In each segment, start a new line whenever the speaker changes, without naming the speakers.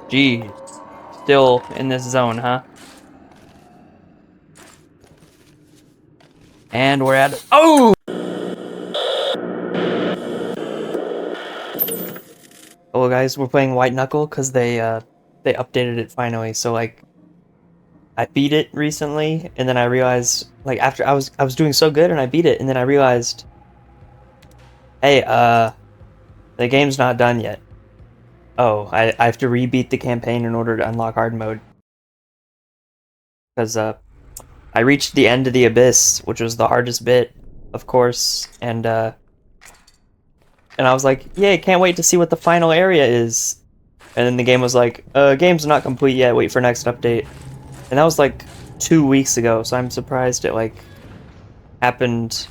Geez. Still in this zone, huh? And we're at... Oh! Hello guys, we're playing White Knuckle because they updated it finally. So like I beat it recently and then I realized like after I was doing so good and I beat it and then I realized, hey, the game's not done yet. Oh, I have to rebeat the campaign in order to unlock hard mode. Because I reached the end of the abyss, which was the hardest bit, of course, and I was like, yay, can't wait to see what the final area is. And then the game was like, game's not complete yet, wait for next update. And that was like 2 weeks ago, so I'm surprised it like happened.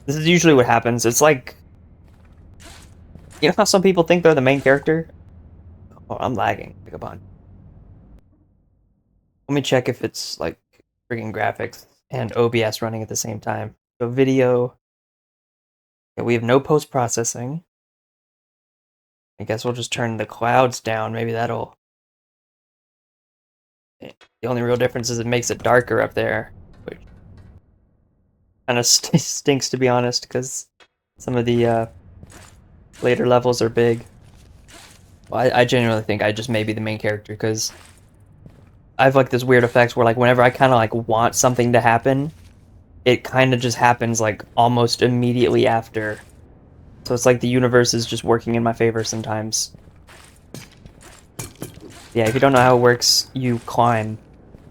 This is usually what happens. It's like, you know how some people think they're the main character? Oh, I'm lagging. Come on. Let me check if it's like freaking graphics and OBS running at the same time. So video, yeah, we have no post-processing. I guess we'll just turn the clouds down. Maybe that'll... The only real difference is it makes it darker up there, which kind of stinks to be honest, because some of the later levels are big. Well, I genuinely think I just may be the main character, because I have like this weird effect where like whenever I kind of like want something to happen, it kind of just happens like almost immediately after. So it's like the universe is just working in my favor sometimes. Yeah, if you don't know how it works, you climb,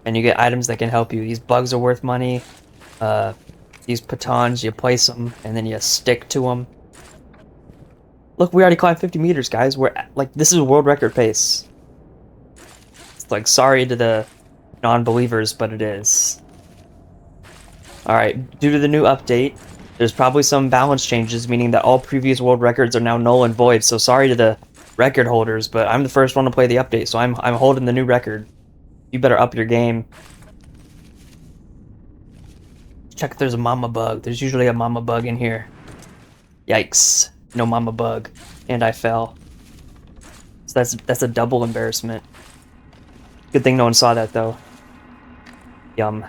and you get items that can help you. These bugs are worth money. These pitons, you place them, and then you stick to them. Look, we already climbed 50 meters, guys. We're at, like, this is a world record pace. It's like, sorry to the non-believers, but it is. Alright, due to the new update, there's probably some balance changes, meaning that all previous world records are now null and void, so sorry to the record holders, but I'm the first one to play the update, so I'm holding the new record. You better up your game. Check if there's a mama bug. There's usually a mama bug in here. Yikes. No mama bug. And I fell. So that's a double embarrassment. Good thing no one saw that, though. Yum.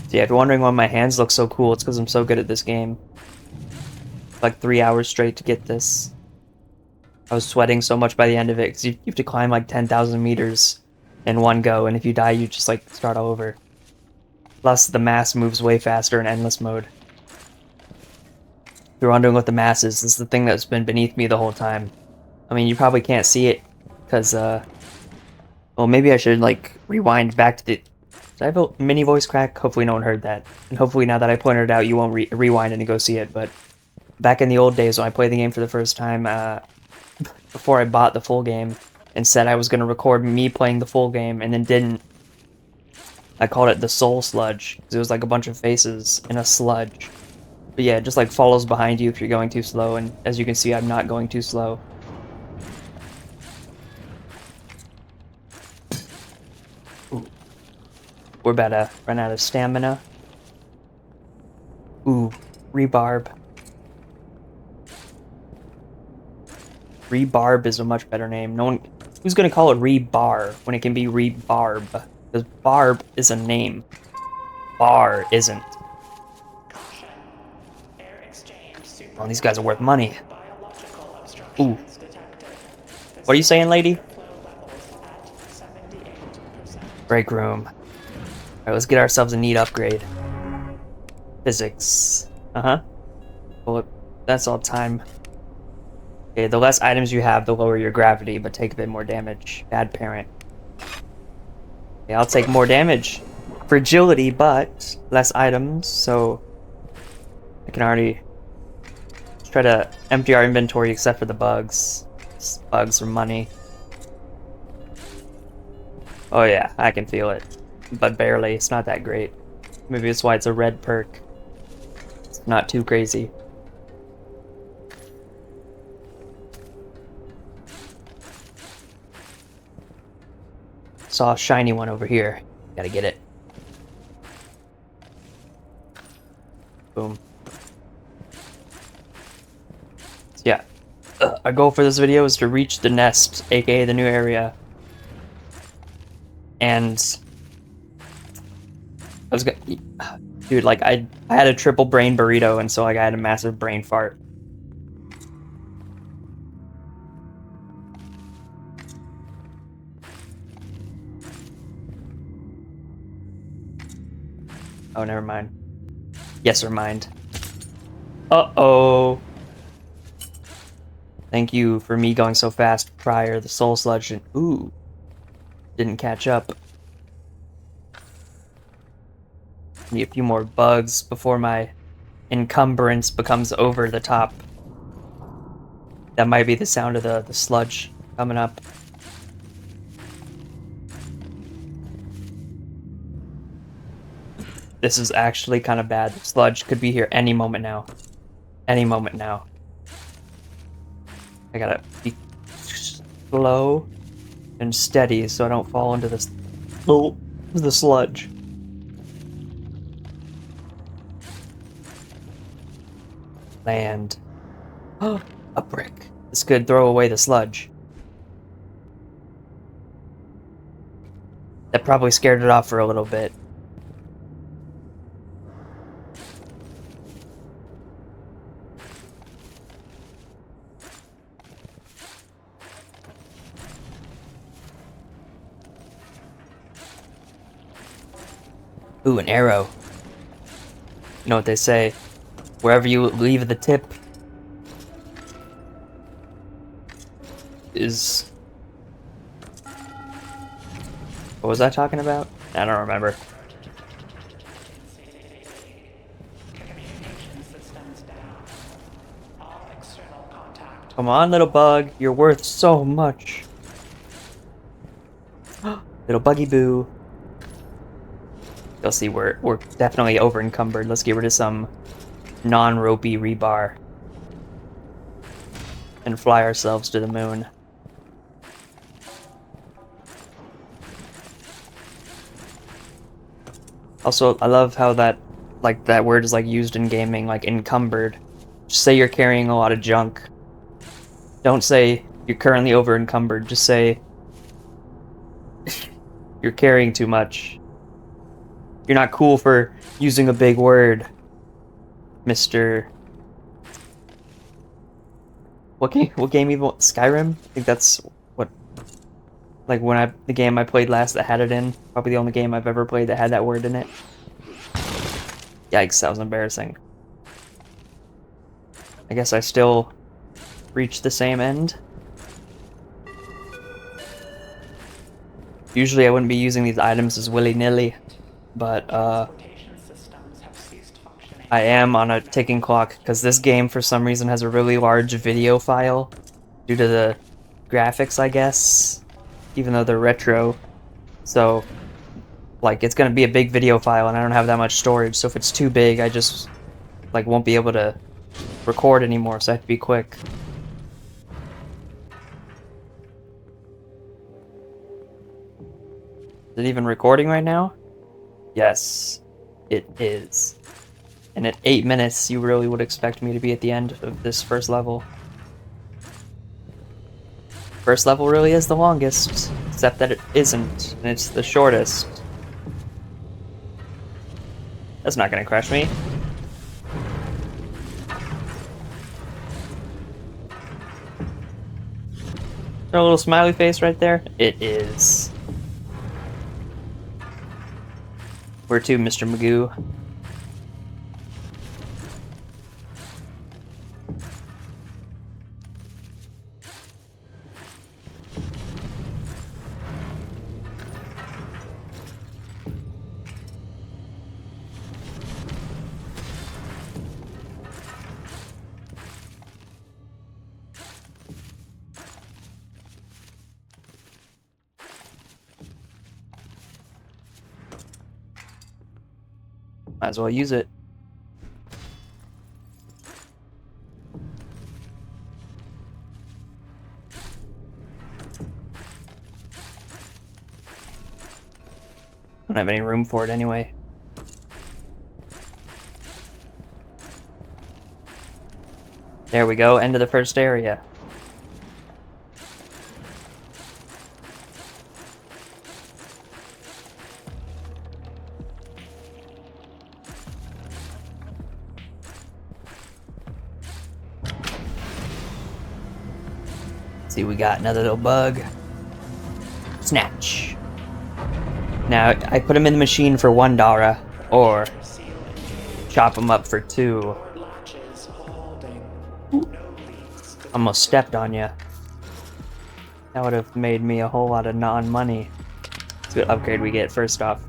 So yeah, if you're wondering why my hands look so cool, it's because I'm so good at this game. Like 3 hours straight to get this. I was sweating so much by the end of it, because you have to climb like 10,000 meters in one go, and if you die, you just like start all over. Plus, the mass moves way faster in endless mode. If you're wondering what the mass is, this is the thing that's been beneath me the whole time. I mean, you probably can't see it, because, well, maybe I should, like, rewind back to the... Did I have a mini voice crack? Hopefully no one heard that. And hopefully now that I pointed it out, you won't rewind and go see it, but... Back in the old days when I played the game for the first time, before I bought the full game, and said I was going to record me playing the full game, and then didn't, I called it the Soul Sludge, because it was like a bunch of faces in a sludge. But yeah, it just like follows behind you if you're going too slow, and as you can see, I'm not going too slow. Ooh. We're about to run out of stamina. Ooh, rebarb. Rebarb is a much better name. No one... Who's gonna call it rebar when it can be rebarb? Because barb is a name. Bar isn't. Oh, these guys are worth money. Ooh. What are you saying, lady? Break room. Alright, let's get ourselves a neat upgrade. Physics. Uh-huh. Well, that's all time. Okay, the less items you have, the lower your gravity, but take a bit more damage. Bad parent. Okay, I'll take more damage. Fragility, but less items, so I can already try to empty our inventory except for the bugs. Bugs are money. Oh yeah, I can feel it. But barely, it's not that great. Maybe that's why it's a red perk. It's not too crazy. Saw a shiny one over here. Gotta get it. Boom. So yeah. Our goal for this video is to reach the nest, aka the new area. And I was gonna, dude, like I had a triple brain burrito, and so like I had a massive brain fart. Oh, never mind. Yes, or mind. Uh-oh. Thank you for me going so fast prior. The soul sludge and ooh, didn't catch up. Need a few more bugs before my encumbrance becomes over the top. That might be the sound of the sludge coming up. This is actually kind of bad. The sludge could be here any moment now. Any moment now. I gotta be slow and steady so I don't fall into this the sludge. Land. Oh, a brick. This could throw away the sludge. That probably scared it off for a little bit. Ooh, an arrow. You know what they say? Wherever you leave the tip is... What was I talking about? I don't remember. Come on, little bug. You're worth so much. Little buggy boo. You'll see we're definitely over encumbered. Let's get rid of some non-ropey rebar and fly ourselves to the moon. Also, I love how that word is like used in gaming, like encumbered. Just say you're carrying a lot of junk. Don't say you're currently over encumbered. Just say you're carrying too much. You're not cool for using a big word, Mr. What game even? Skyrim? I think that's what. Like the game I played last that had it in. Probably the only game I've ever played that had that word in it. Yikes, that was embarrassing. I guess I still reach the same end. Usually I wouldn't be using these items as willy-nilly, but I am on a ticking clock because this game for some reason has a really large video file due to the graphics, I guess, even though they're retro. So like it's gonna be a big video file and I don't have that much storage, so if it's too big I just like won't be able to record anymore, so I have to be quick. Is it even recording right now? Yes, it is. And at 8 minutes, you really would expect me to be at the end of this first level. First level really is the longest, except that it isn't, and it's the shortest. That's not gonna crush me. Is there a little smiley face right there? It is. Where to, Mr. Magoo? Might as well use it. Don't have any room for it anyway. There we go, end of the first area. See, we got another little bug. Snatch. Now, I put them in the machine for $1, or chop them up for $2. Almost stepped on you. That would have made me a whole lot of non-money. Let's see what upgrade we get first off.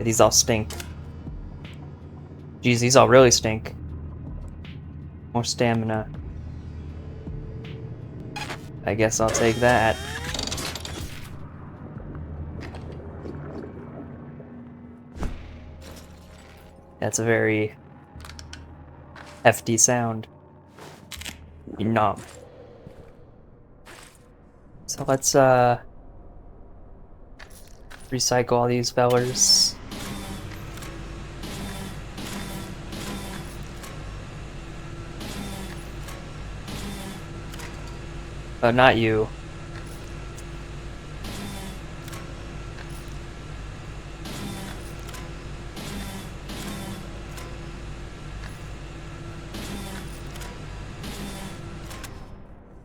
These all stink. Geez, these all really stink. More stamina. I guess I'll take that. That's a very hefty sound. Nom. So let's recycle all these fellers. Not you.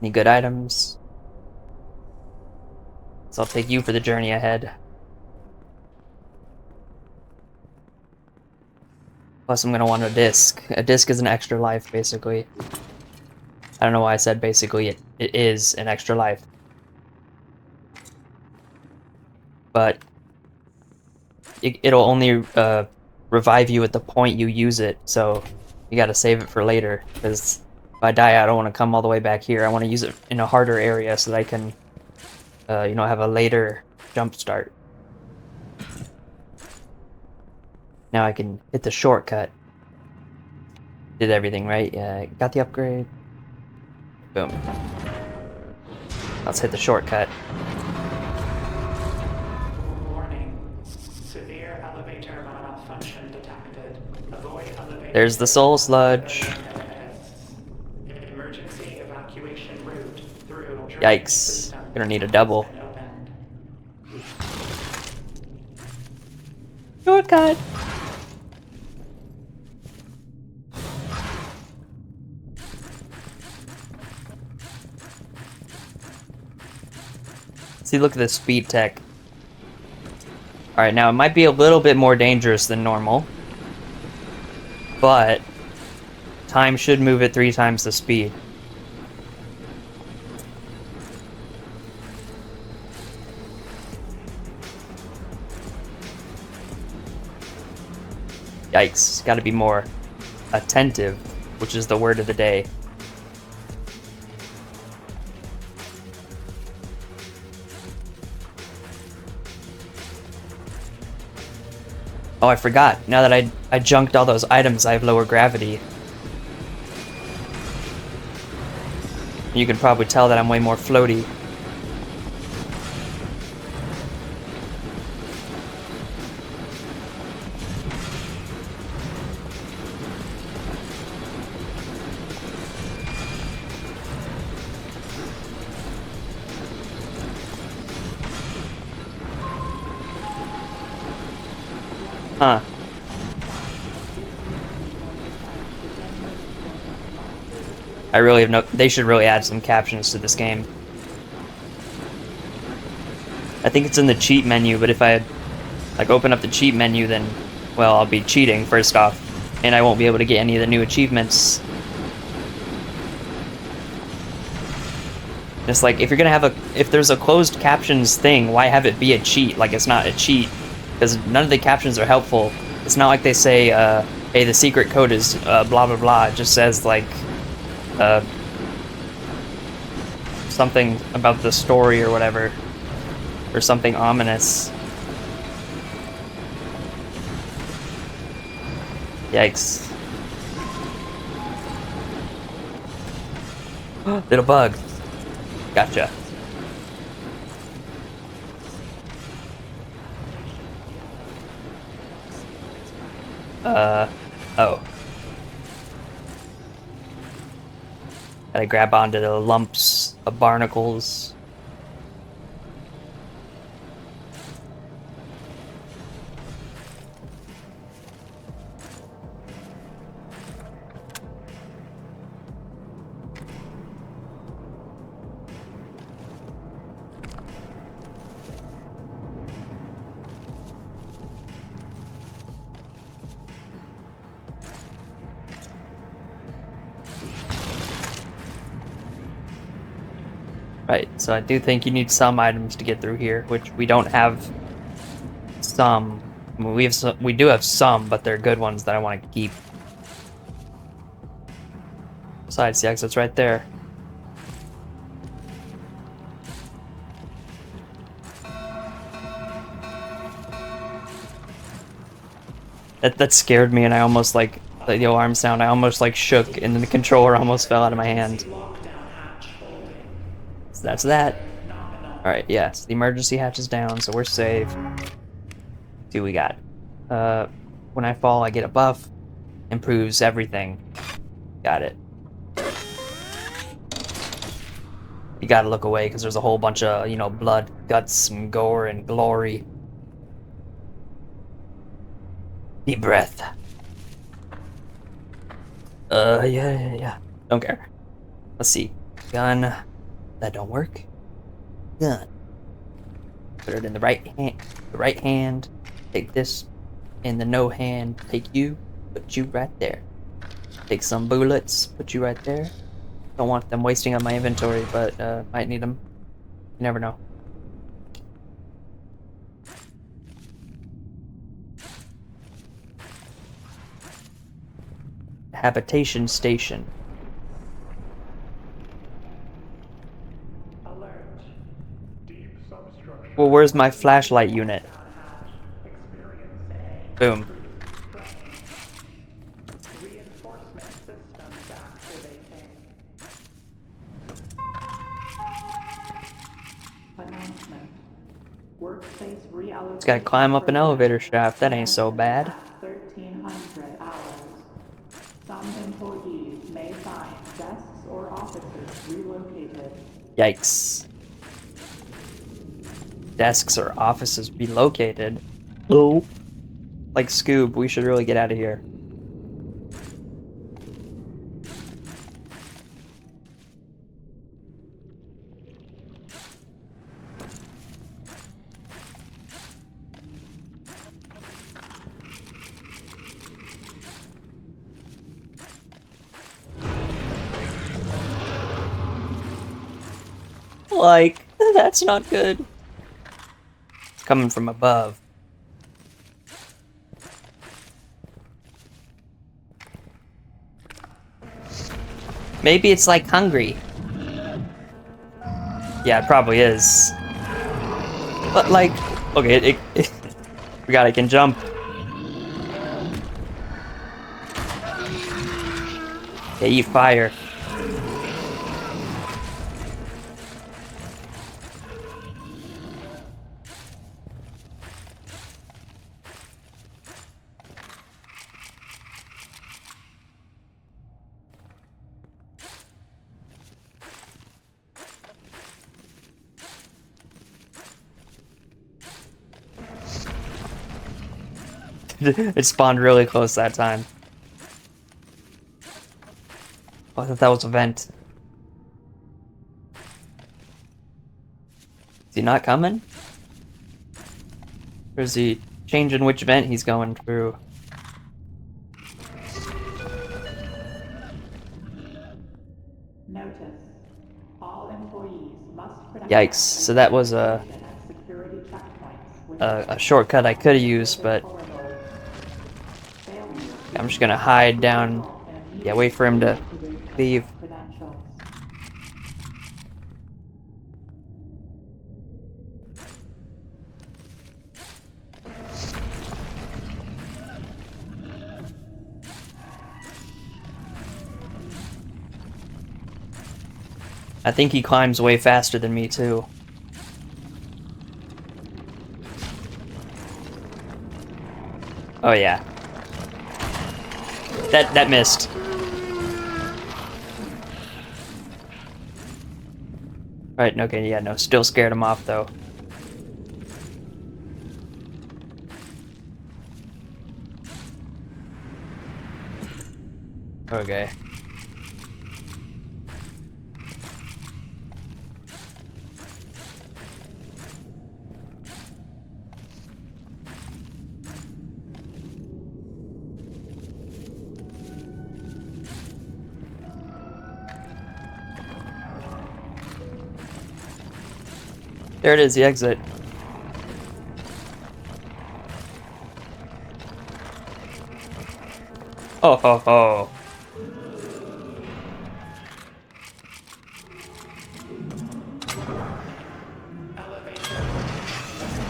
Any good items? So I'll take you for the journey ahead. Plus I'm gonna want a disc. A disc is an extra life, basically. I don't know why I said basically. It is an extra life. But it'll only revive you at the point you use it, so you gotta save it for later, because if I die, I don't want to come all the way back here. I want to use it in a harder area so that I can, you know, have a later jump start. Now I can hit the shortcut. Did everything right? Yeah, got the upgrade. Boom. Let's hit the shortcut.
Warning. Severe elevator malfunction detected. Avoid elevator.
There's the soul sludge.
Emergency evacuation route through.
Yikes. Gonna need a double. Shortcut. See, look at this speed tech. Alright, now it might be a little bit more dangerous than normal, but time should move at 3 times the speed. Yikes, gotta be more attentive, which is the word of the day. Oh, I forgot. Now that I junked all those items, I have lower gravity. You can probably tell that I'm way more floaty. Huh. I really have no... They should really add some captions to this game. I think it's in the cheat menu, but if I, like, open up the cheat menu, then, well, I'll be cheating, first off. And I won't be able to get any of the new achievements. It's like, if you're gonna have a... If there's a closed captions thing, why have it be a cheat? Like, it's not a cheat. Because none of the captions are helpful. It's not like they say, hey, the secret code is blah blah blah. It just says, like, something about the story or whatever. Or something ominous. Yikes. Little bug. Gotcha. Oh. Gotta grab onto the lumps of barnacles. Right, so I do think you need some items to get through here, which we don't have some. I mean, we do have some, but they're good ones that I want to keep. Besides, the exit's right there. That scared me, and I almost like the alarm sound. I almost like shook, and then the controller almost fell out of my hand. So that's that. All right, yeah. So the emergency hatch is down, so we're safe. See what we got. When I fall, I get a buff. Improves everything. Got it. You gotta look away because there's a whole bunch of, blood, guts, and gore and glory. Deep breath. Yeah. Don't care. Let's see. Gun. That don't work. Gun. Put it in the right hand. The right hand. Take this in the no hand. Take you. Put you right there. Take some bullets. Put you right there. Don't want them wasting up my inventory, but might need them. You never know. Habitation station.
Alert. Deep substructure.
Well, where's my flashlight unit?
Experience A.
Boom.
Reinforcement systems activating. Announcement. Workspace reallocation.
Just gotta climb up an elevator shaft. That ain't so bad.
1300 hours. Some employees may find desks or offices relocated.
Yikes. Desks or offices relocated. Oh. Like Scoob, we should really get out of here. Like, that's not good. It's coming from above. Maybe it's like hungry. Yeah, it probably is. But like, okay, it can jump. Yeah, eat fire. It spawned really close that time. Oh, I thought that was a vent. Is he not coming? Or is he changing which vent he's going through?
Notice. All employees must
Yikes. So that was a shortcut I could have used, but I'm just gonna hide down. Yeah, wait for him to leave. I think he climbs way faster than me too. Oh yeah. That missed. Right, okay, yeah, no, still scared him off though. Okay. There it is, the exit. Oh ho ho.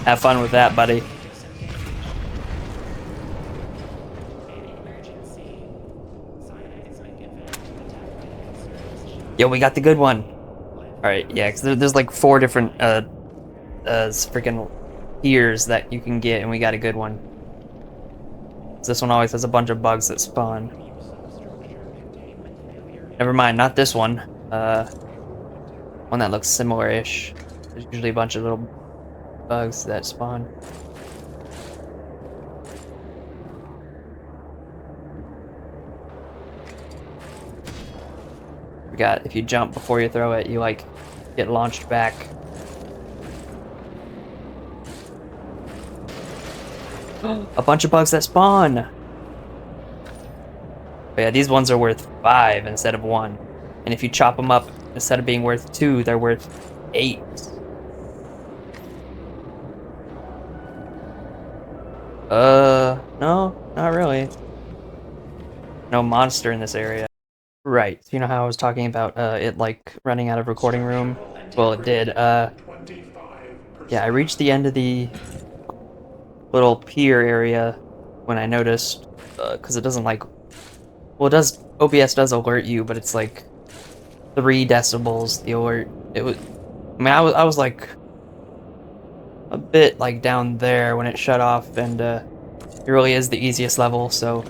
Have fun with that, buddy. Yo, we got the good one. Alright, yeah, because there's like 4 different freaking tiers that you can get, and we got a good one. This one always has a bunch of bugs that spawn. Never mind, not this one. One that looks similar-ish. There's usually a bunch of little bugs that spawn. We got, if you jump before you throw it, you like get launched back. A bunch of bugs that spawn! But yeah, these ones are worth 5 instead of 1. And if you chop them up, instead of being worth 2, they're worth 8. No, not really. No monster in this area. Right, so you know how I was talking about, it, like, running out of recording room? Well, it did, yeah, I reached the end of the little pier area when I noticed, because it doesn't, like, well, it does, OBS does alert you, but it's, like, 3 decibels, the alert. It was, I mean, I was, like, a bit, like, down there when it shut off, and, it really is the easiest level, so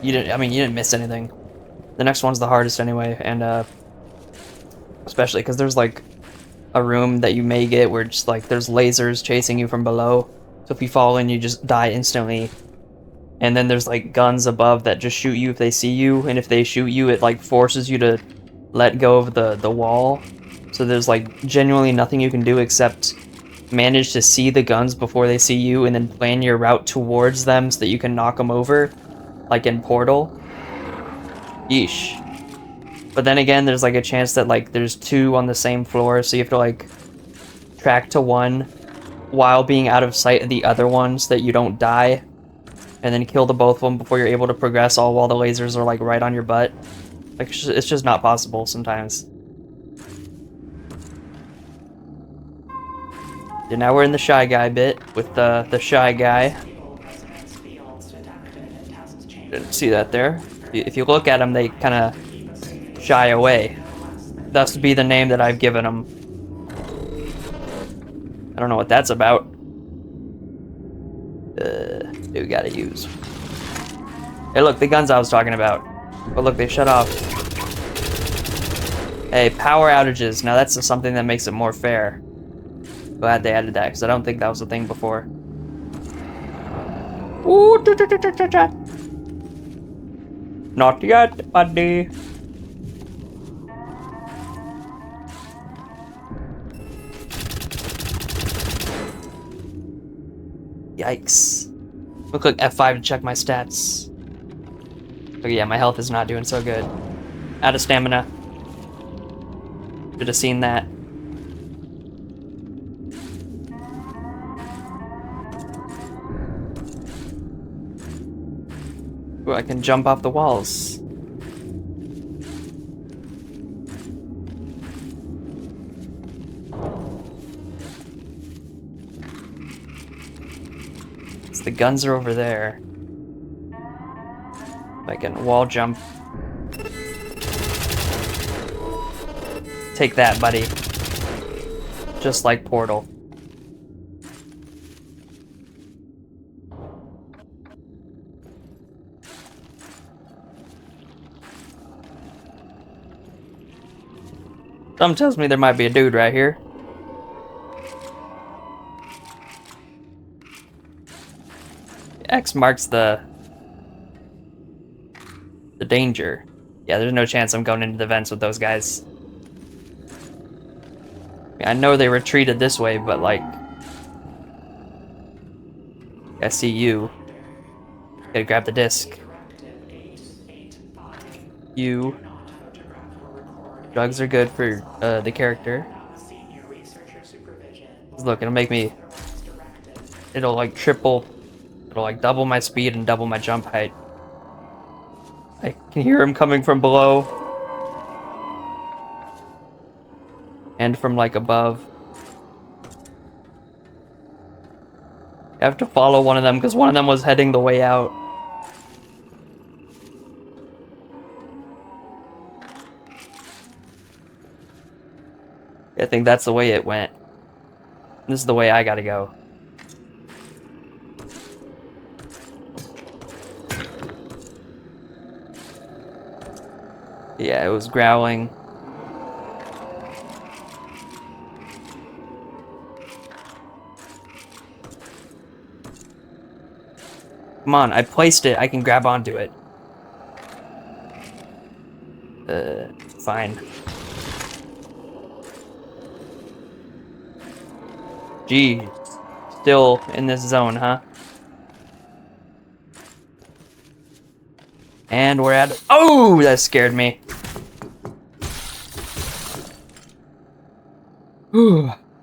you didn't miss anything. The next one's the hardest anyway, and, especially because there's, like, a room that you may get where just, like, there's lasers chasing you from below, so if you fall in, you just die instantly. And then there's, like, guns above that just shoot you if they see you, and if they shoot you, it, like, forces you to let go of the wall. So there's, like, genuinely nothing you can do except manage to see the guns before they see you, and then plan your route towards them so that you can knock them over, like in Portal. Yeesh. But then again, there's, like, a chance that, like, there's 2 on the same floor, so you have to, like, track to one while being out of sight of the other one so that you don't die. And then kill the both of them before you're able to progress, all while the lasers are, like, right on your butt. Like, it's just not possible sometimes. And now we're in the Shy Guy bit with the Shy Guy. Didn't see that there. If you look at them, they kind of shy away. Thus be the name that I've given them. I don't know what that's about. We gotta use. Hey, look, the guns I was talking about. But look, they shut off. Hey, power outages. Now that's something that makes it more fair. Glad they added that, because I don't think that was a thing before. Ooh, not yet, buddy. Yikes. Look like F5 to check my stats. Okay, yeah, my health is not doing so good. Out of stamina. Should have seen that. Ooh, I can jump off the walls. The guns are over there. I can wall jump. Take that, buddy. Just like Portal. Something tells me there might be a dude right here. X marks the danger. Yeah, there's no chance I'm going into the vents with those guys. I know they retreated this way, but like, I see you. Gotta grab the disc. You. Drugs are good for the character. Look, it'll like triple, it'll like double my speed and double my jump height. I can hear him coming from below. And from like above. I have to follow one of them because one of them was heading the way out. I think that's the way it went. This is the way I gotta go. Yeah, it was growling. Come on, I placed it. I can grab onto it. Fine. Gee, still in this zone, huh? And we're at... Oh, that scared me.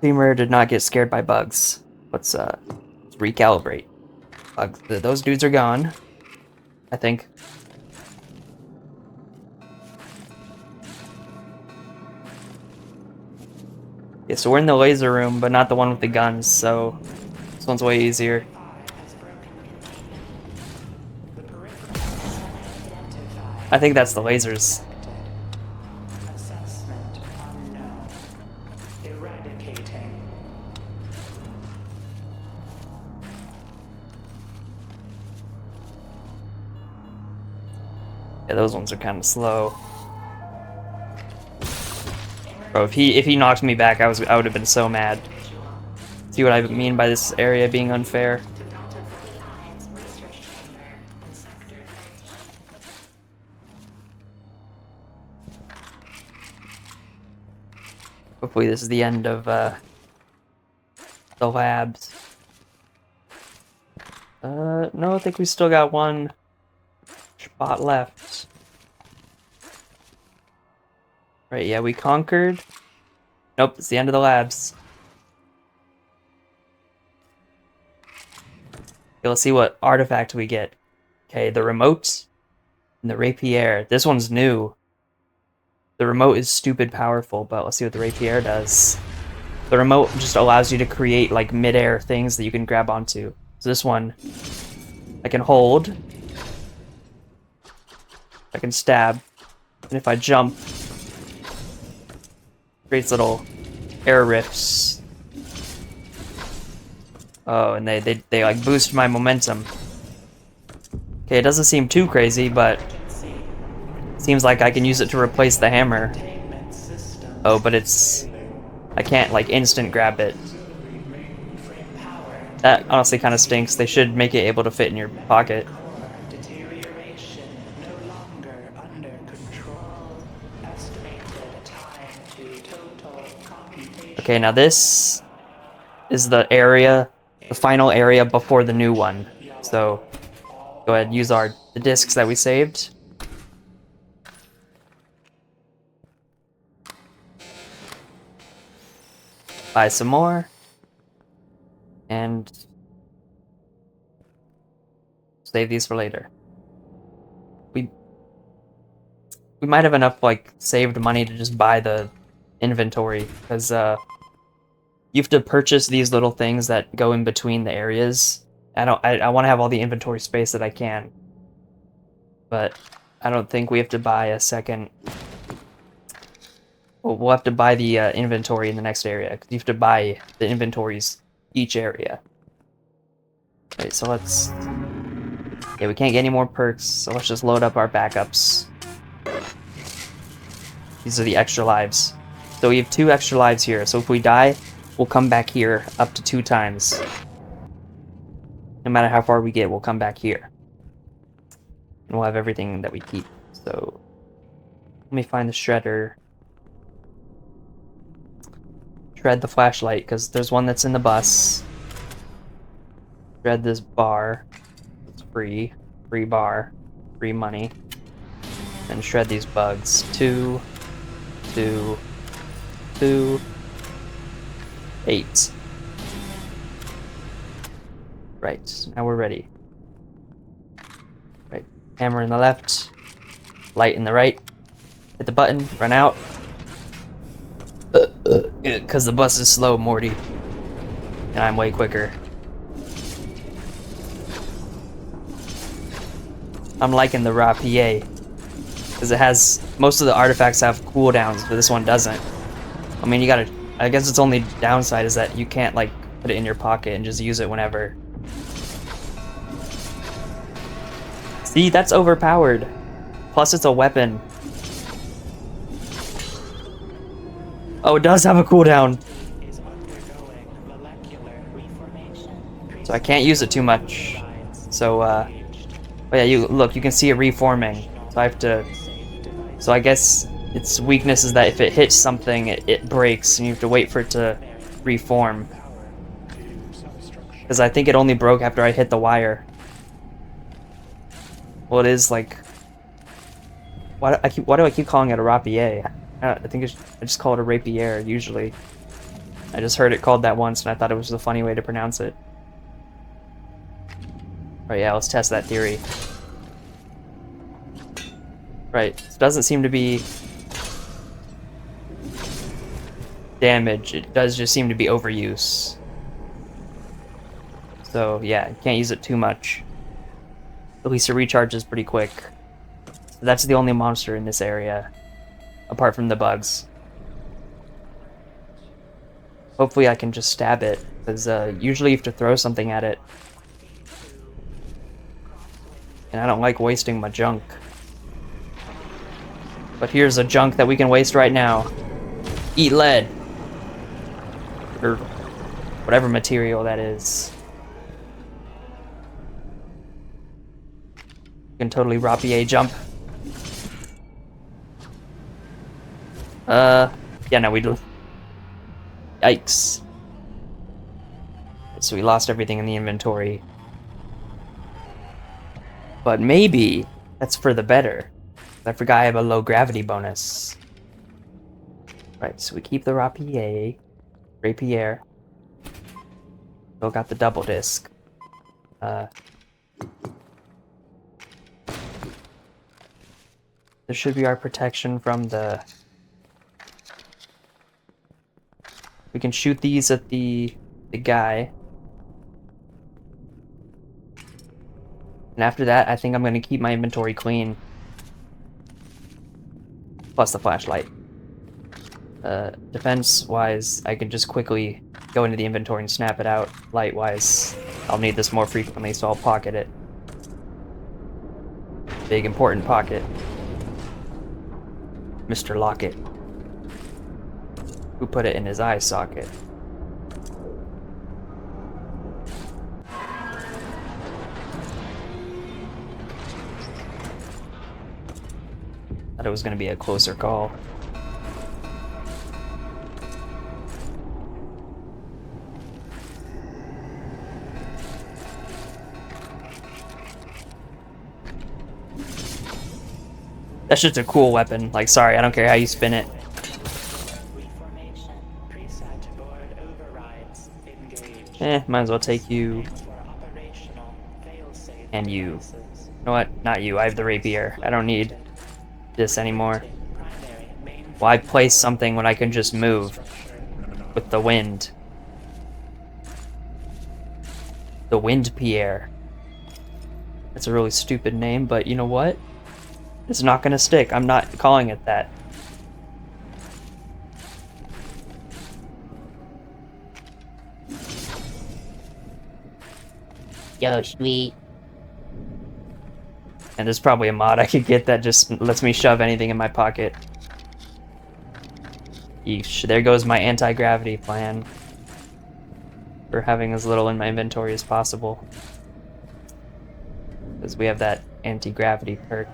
Femur did not get scared by bugs. Let's recalibrate. Bugs, those dudes are gone, I think. Yeah, so we're in the laser room, but not the one with the guns, so this one's way easier. I think that's the lasers.
Assessment unknown. Eradicating.
Yeah, those ones are kind of slow. Bro, if he knocked me back, I would have been so mad. See what I mean by this area being unfair? Hopefully this is the end of the labs. No, I think we still got one spot left. Right, yeah, we conquered. Nope, it's the end of the labs. Okay, let's see what artifact we get. Okay, the remote and the rapier. This one's new. The remote is stupid powerful, but let's see what the rapier does. The remote just allows you to create like mid-air things that you can grab onto. So this one, I can hold. I can stab. And if I jump, creates little air rifts. Oh, and they like boost my momentum. Okay, it doesn't seem too crazy, but seems like I can use it to replace the hammer. Oh, but I can't like instant grab it. That honestly kind of stinks. They should make it able to fit in your pocket. Okay, now this is the area, the final area before the new one. So go ahead and use the discs that we saved. Buy some more. And save these for later. We might have enough like saved money to just buy the inventory, because you have to purchase these little things that go in between the areas. I want to have all the inventory space that I can, but I don't think we have to buy a second. Well, we'll have to buy the inventory in the next area, because you have to buy the inventories each area. Okay, so let's... Yeah, we can't get any more perks, so let's just load up our backups. These are the extra lives. So we have 2 extra lives here, so if we die, we'll come back here up to 2 times. No matter how far we get, we'll come back here. And we'll have everything that we keep. So let me find the shredder. Shred the flashlight, because there's one that's in the bus. Shred this bar. It's free. Free bar. Free money. And shred these bugs. 2, 2, 2, 8. Right, now we're ready. Right, hammer in the left, light in the right. Hit the button, run out. Because the bus is slow, Morty. And I'm way quicker. I'm liking the raw PA. Because it has, most of the artifacts have cooldowns, but this one doesn't. I mean, you gotta, I guess its only downside is that you can't, like, put it in your pocket and just use it whenever. See, that's overpowered. Plus, it's a weapon. Oh, it does have a cooldown. So I can't use it too much. So, oh yeah, you look, you can see it reforming. So I have to, so I guess its weakness is that if it hits something, it breaks, and you have to wait for it to reform. Because I think it only broke after I hit the wire. Well, it is like, why do I keep calling it a rapier? I think I just call it a rapier usually. I just heard it called that once, and I thought it was a funny way to pronounce it. Right, yeah, let's test that theory. Right, it doesn't seem to be damage, it does just seem to be overuse. So yeah, you can't use it too much. At least it recharges pretty quick. So that's the only monster in this area, apart from the bugs. Hopefully I can just stab it, because usually you have to throw something at it. And I don't like wasting my junk. But here's a junk that we can waste right now. Eat lead. Or whatever material that is. You can totally rapier jump. Yeah, no, we do. Yikes. So we lost everything in the inventory. But maybe that's for the better. I forgot I have a low gravity bonus. Right, so we keep the rapier. Still got the double disc. This should be our protection from the... We can shoot these at the guy. And after that, I think I'm going to keep my inventory clean. Plus the flashlight. Defense-wise, I can just quickly go into the inventory and snap it out. Light-wise, I'll need this more frequently, so I'll pocket it. Big, important pocket. Mr. Locket. Who put it in his eye socket? Thought it was going to be a closer call. That's just a cool weapon. Like, sorry, I don't care how you spin it. Might as well take you. And you. You know what? Not you. I have the rapier. I don't need this anymore. Why place something when I can just move with the wind? The Wind Pierre. That's a really stupid name, but you know what? It's not gonna stick. I'm not calling it that.
Yo, sweet.
And there's probably a mod I could get that just lets me shove anything in my pocket. Yeesh, there goes my anti-gravity plan. For having as little in my inventory as possible. Because we have that anti-gravity perk.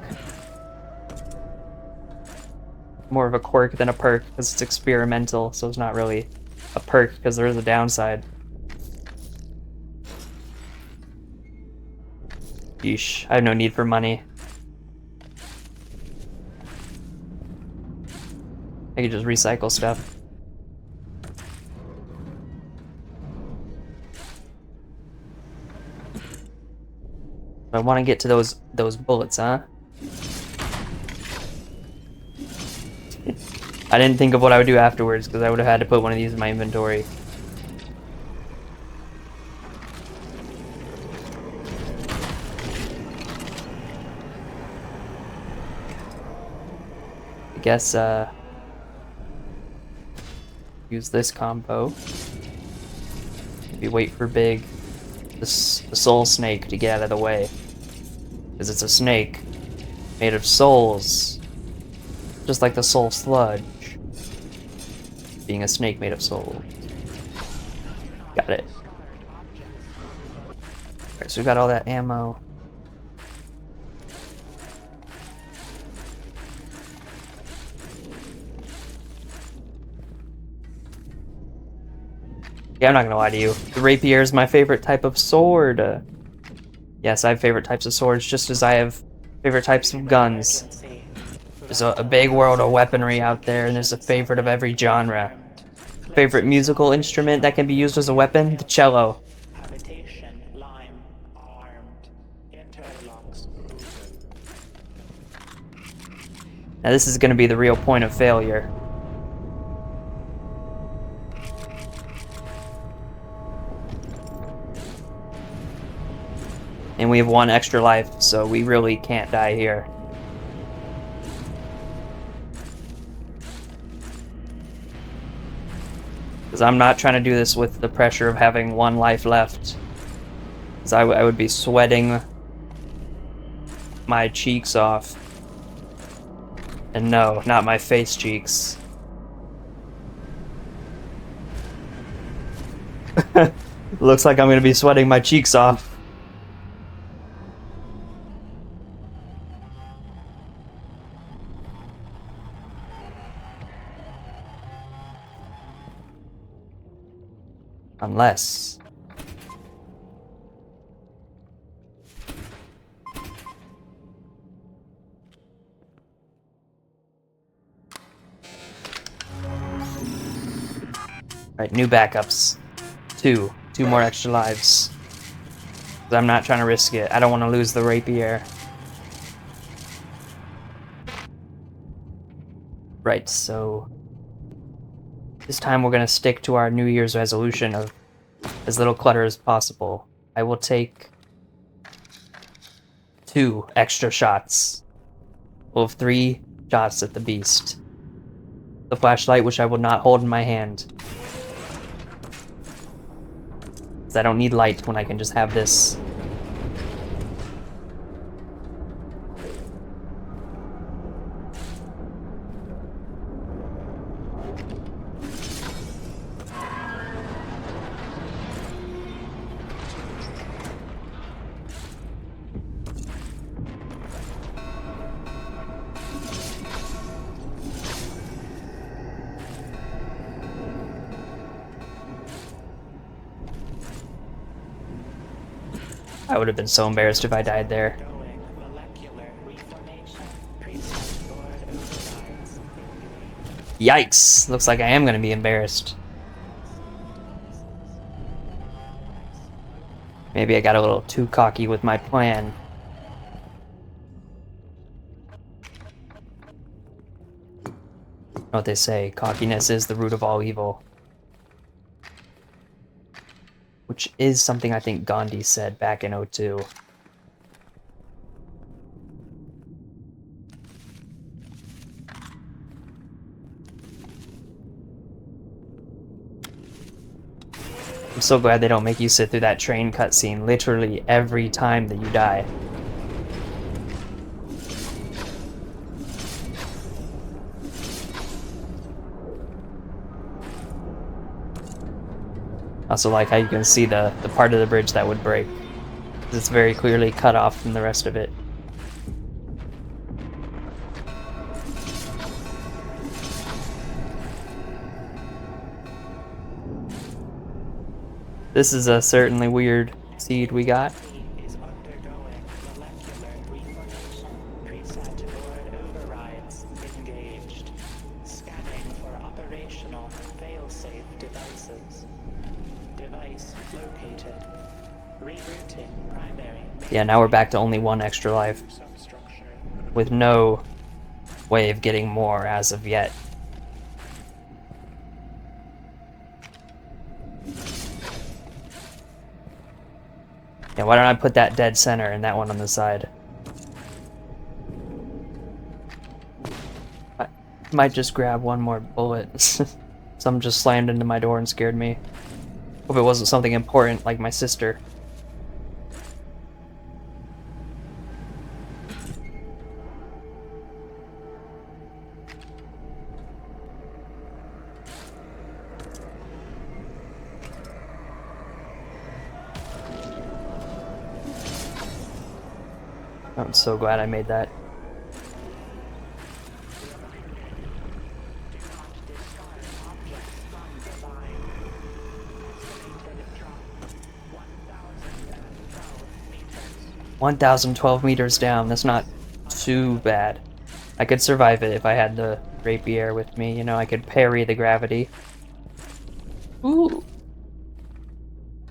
More of a quirk than a perk, because it's experimental, so it's not really a perk, because there is a downside. Yeesh, I have no need for money. I could just recycle stuff. I want to get to those bullets, huh? I didn't think of what I would do afterwards because I would have had to put one of these in my inventory. I guess use this combo. Maybe wait for the soul snake to get out of the way. Because it's a snake made of souls. Just like the soul sludge. Being a snake made of souls. Got it. Alright, so we got all that ammo. Yeah, I'm not gonna lie to you. The rapier is my favorite type of sword. Yes, I have favorite types of swords, just as I have favorite types of guns. There's a big world of weaponry out there, and there's a favorite of every genre. Favorite musical instrument that can be used as a weapon? The cello. Now this is gonna be the real point of failure. And we have 1 extra life, so we really can't die here. Because I'm not trying to do this with the pressure of having 1 life left. Because I would be sweating my cheeks off. And no, not my face cheeks. Looks like I'm going to be sweating my cheeks off. Unless... Alright, new backups. 2 more extra lives. 'Cause I'm not trying to risk it. I don't want to lose the rapier. Right, so... This time we're going to stick to our New Year's resolution of as little clutter as possible. I will take 2 extra shots. We'll have 3 shots at the beast. The flashlight, which I will not hold in my hand. Because I don't need light when I can just have this. I would have been so embarrassed if I died there. Yikes! Looks like I am going to be embarrassed. Maybe I got a little too cocky with my plan. You know what they say, cockiness is the root of all evil. Which is something I think Gandhi said back in '02. I'm so glad they don't make you sit through that train cutscene literally every time that you die. Also like how you can see the part of the bridge that would break. It's very clearly cut off from the rest of it. This is a certainly weird seed we got. Yeah, now we're back to only 1 extra life. With no way of getting more as of yet. Yeah, why don't I put that dead center and that one on the side? I might just grab one more bullet. Some just slammed into my door and scared me. Hope it wasn't something important like my sister. I'm so glad I made that. $1,012 down. That's not too bad. I could survive it if I had the rapier with me. You know, I could parry the gravity. Ooh.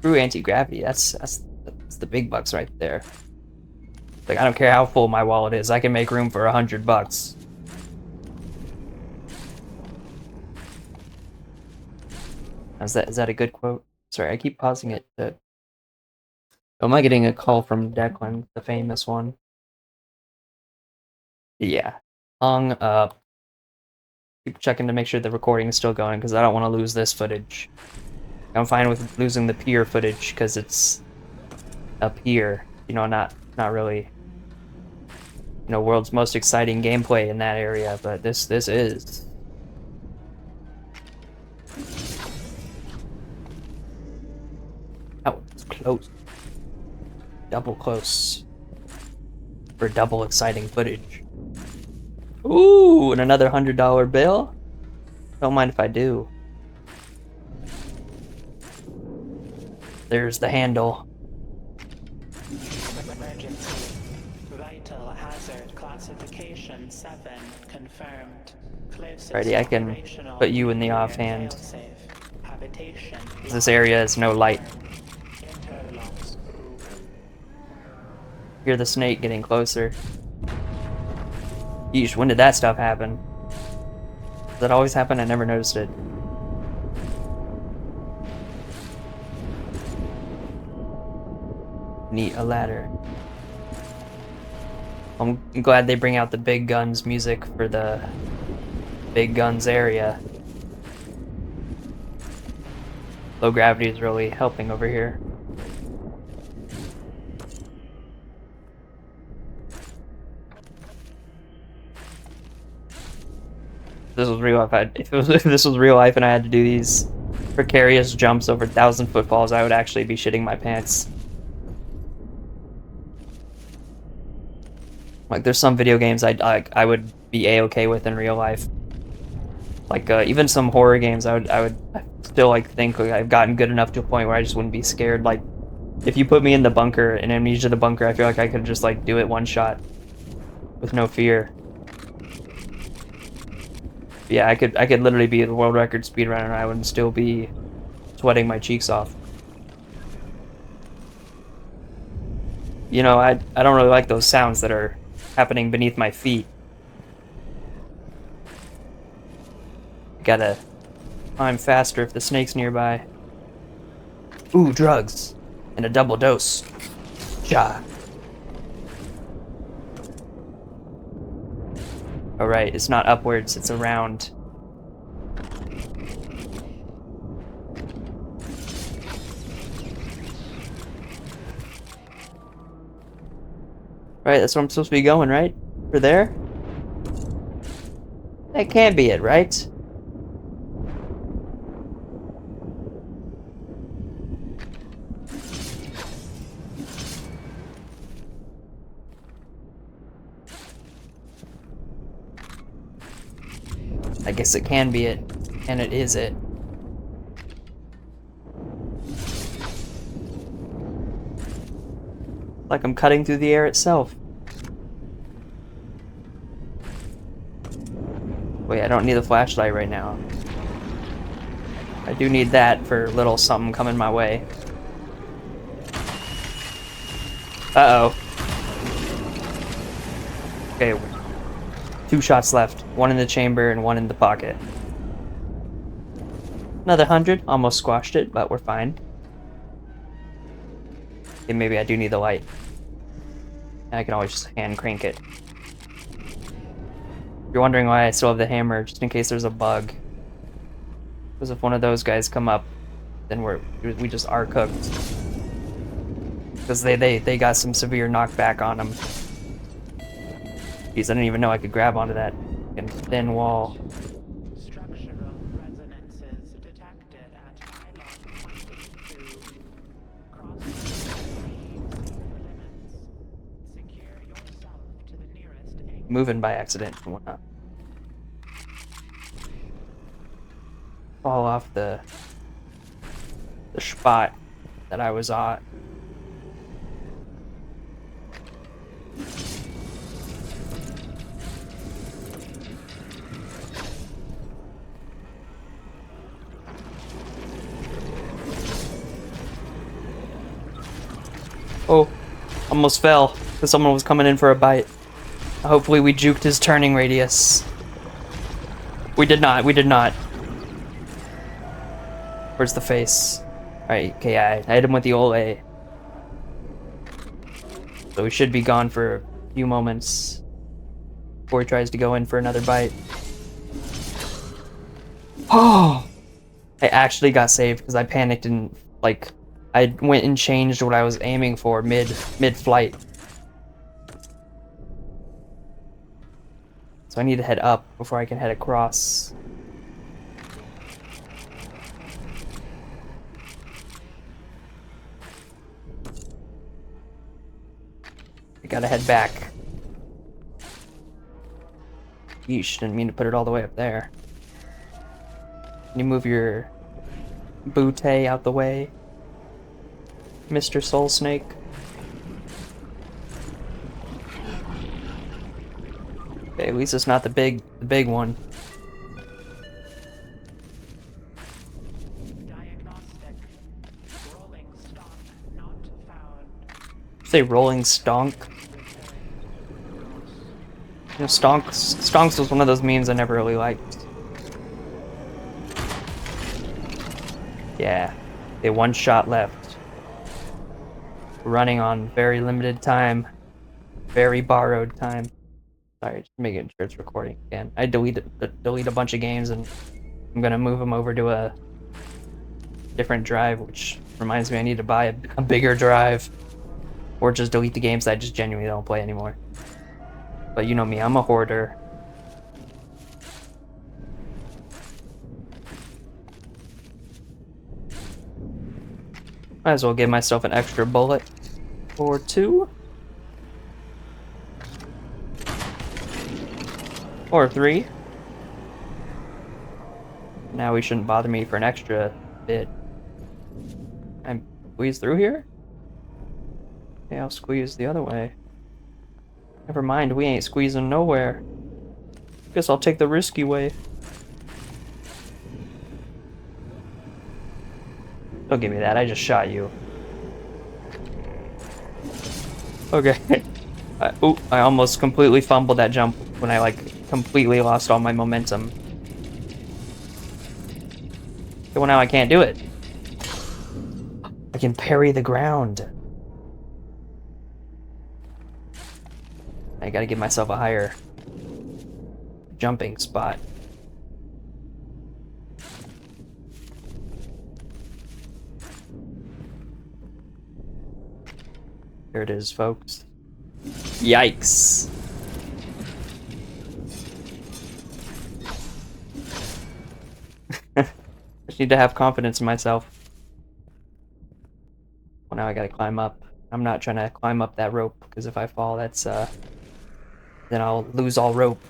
True anti-gravity. That's the big bucks right there. Like, I don't care how full my wallet is. I can make room for $100. Is that a good quote? Sorry, I keep pausing it. Oh, am I getting a call from Declan, the famous one? Yeah. Hung up. Keep checking to make sure the recording is still going, because I don't want to lose this footage. I'm fine with losing the pier footage, because it's a pier. You know, not really, you know, world's most exciting gameplay in that area, but this is. Oh, it's close. Double close. For double exciting footage. Ooh, and another $100 bill? Don't mind if I do. There's the handle.
Emergency. Vital hazard classification 7 confirmed.
Alrighty, I can put you in the offhand. This area has no light. Hear the snake getting closer. Yeesh, when did that stuff happen? Does that always happen? I never noticed it. Need a ladder. I'm glad they bring out the big guns music for the big guns area. Low gravity is really helping over here. This was real life. If this was real life and I had to do these precarious jumps over 1,000 footfalls, I would actually be shitting my pants. Like, there's some video games I would be a-okay with in real life. Like, even some horror games, I still like think like, I've gotten good enough to a point where I just wouldn't be scared. Like, if you put me in the bunker, in Amnesia the Bunker, I feel like I could just like do it one shot with no fear. Yeah, I could literally be the world record speedrunner and I would still be sweating my cheeks off. You know, I don't really like those sounds that are happening beneath my feet. Gotta climb faster if the snake's nearby. Ooh, drugs. And a double dose. Ja. Alright, it's not upwards, it's around. Right, that's where I'm supposed to be going, right? For there? That can't be it, right? I guess it can be it, and it is it. Like I'm cutting through the air itself. Wait, I don't need the flashlight right now. I do need that for a little something coming my way. Uh-oh. Okay. 2 shots left. 1 in the chamber and 1 in the pocket. Another 100. Almost squashed it, but we're fine. Okay, maybe I do need the light. I can always just hand crank it. If you're wondering why I still have the hammer, just in case there's a bug. Because if one of those guys come up, then we just are cooked. Because they got some severe knockback on them. Jeez, I didn't even know I could grab onto that thin wall.
Structural resonances detected at pylon 22. Crossing limits. Secure yourself to the nearest exit.
Moving by accident and whatnot. Fall off the spot that I was at. Oh, almost fell because someone was coming in for a bite. Hopefully we juked his turning radius. We did not, we did not. Where's the face? Alright, okay, I hit him with the old A. So we should be gone for a few moments before he tries to go in for another bite. Oh! I actually got saved because I panicked and, like, I went and changed what I was aiming for mid-flight. So I need to head up before I can head across. I gotta head back. Yeesh, didn't mean to put it all the way up there. Can you move your bootay out the way, Mr. Soul Snake? Okay, at least it's not the big one.
Diagnostic. Rolling stock not found.
Say rolling stonk. You know, stonks was one of those memes I never really liked. Yeah, okay, 1 shot left. Running on very limited time, very borrowed time. Sorry, just making sure it's recording again. I delete a bunch of games and I'm gonna move them over to a different drive, which reminds me I need to buy a bigger drive, or just delete the games that I just genuinely don't play anymore. But you know me, I'm a hoarder. Might as well give myself an extra bullet or 2. Or 3. Now he shouldn't bother me for an extra bit. I'm squeeze through here? Okay, I'll squeeze the other way. Never mind, we ain't squeezing nowhere. Guess I'll take the risky way. Don't give me that, I just shot you. Okay. I almost completely fumbled that jump when I, like, completely lost all my momentum. Okay, well now I can't do it. I can parry the ground. I gotta give myself a higher jumping spot. Here it is, folks. Yikes. I just need to have confidence in myself. Well, now I gotta climb up. I'm not trying to climb up that rope, because if I fall, that's, then I'll lose all rope.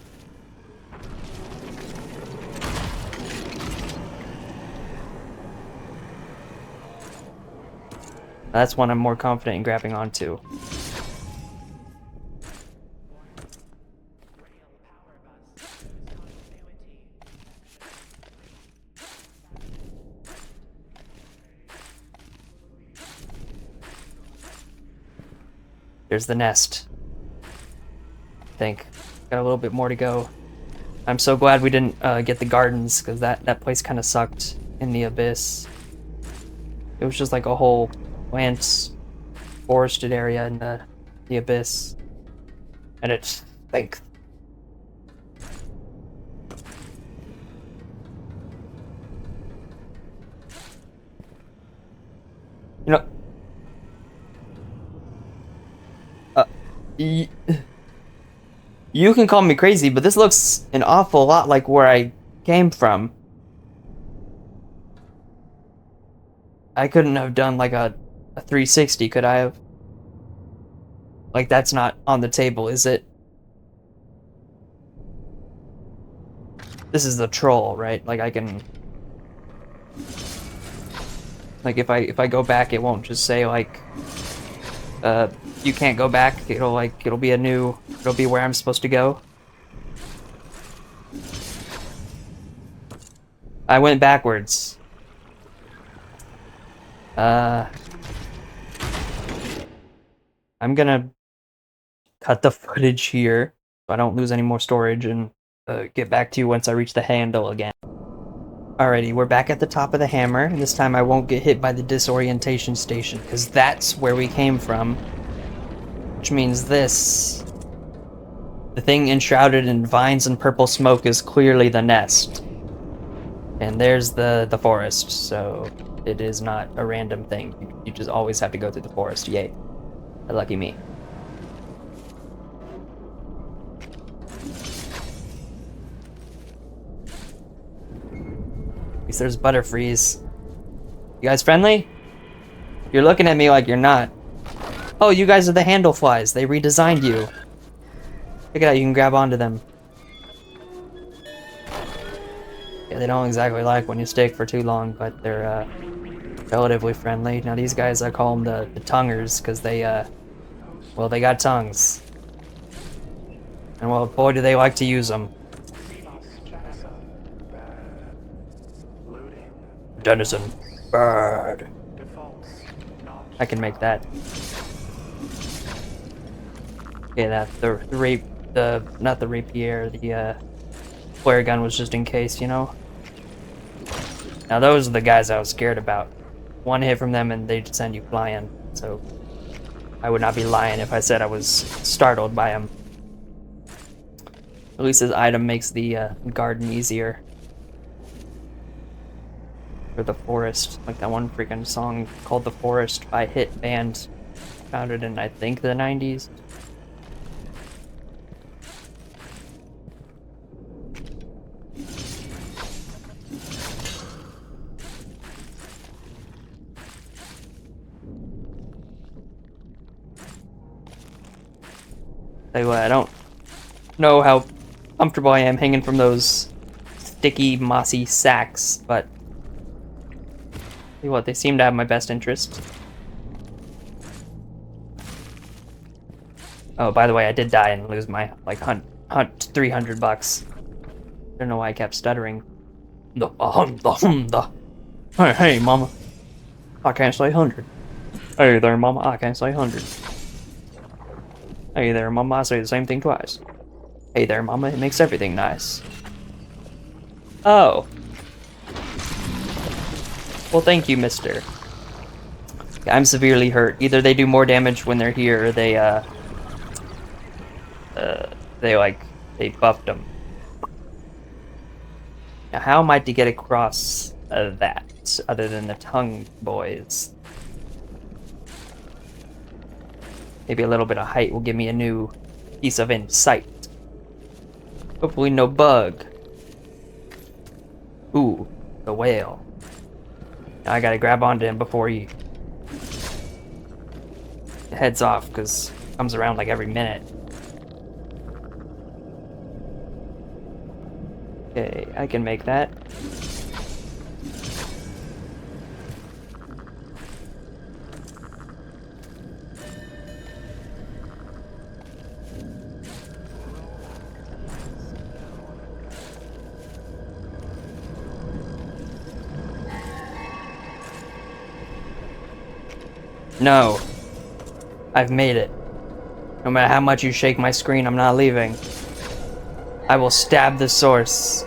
That's one I'm more confident in grabbing onto. There's the nest. I think. Got a little bit more to go. I'm so glad we didn't get the gardens, because that place kind of sucked in the abyss. It was just like a whole plant forested area in the abyss. And it's like... You know... You can call me crazy, but this looks an awful lot like where I came from. I couldn't have done like a 360, could I have? Like, that's not on the table, is it? This is the troll, right? Like, I can... Like, if I go back, it won't just say, like... you can't go back. It'll be a new... It'll be where I'm supposed to go. I went backwards. I'm gonna cut the footage here so I don't lose any more storage and get back to you once I reach the handle again. Alrighty, we're back at the top of the hammer, and this time I won't get hit by the disorientation station, because that's where we came from. Which means this... The thing enshrouded in vines and purple smoke is clearly the nest. And there's the forest, so it is not a random thing. You just always have to go through the forest, yay. Lucky me. At least there's Butterfreeze. You guys friendly? You're looking at me like you're not. Oh, you guys are the Handleflies. They redesigned you. Check it out, you can grab onto them. Yeah, they don't exactly like when you stick for too long, but they're relatively friendly. Now these guys, I call them the tonguers, because they, well, they got tongues. And well, boy, do they like to use them. Denizen. Bird. I can make that. Okay, that not the rapier, the flare gun was just in case, you know. Now those are the guys I was scared about. One hit from them and they'd send you flying. So I would not be lying if I said I was startled by them. At least his item makes the garden easier. Or the forest, like that one freaking song called "The Forest" by Hit Band, founded in I think the 90s. Tell you what, I don't know how comfortable I am hanging from those sticky, mossy sacks, but tell you what, they seem to have my best interest. Oh, by the way, I did die and lose my, like, hunt $300. Don't know why I kept stuttering. Hey, mama. I can't say 100. Hey there, mama. I can't say 100. Hey there, mama. I say the same thing twice. Hey there, mama. It makes everything nice. Oh. Well, thank you, mister. I'm severely hurt. Either they do more damage when they're here, or they buffed them. Now, how am I to get across that, other than the tongue boys? Maybe a little bit of height will give me a new piece of insight. Hopefully no bug. Ooh, the whale. Now I gotta grab onto him before he heads off, because he comes around like every minute. Okay, I can make that. No. I've made it. No matter how much you shake my screen, I'm not leaving. I will stab the source.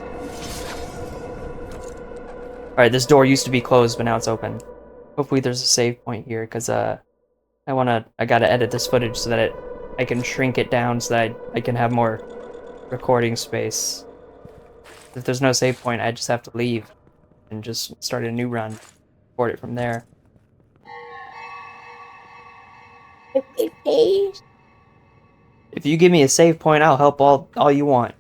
Alright, this door used to be closed, but now it's open. Hopefully there's a save point here, because I gotta edit this footage so that I can shrink it down so that I can have more recording space. If there's no save point, I just have to leave and just start a new run. Record it from there. If you give me a save point, I'll help all you want.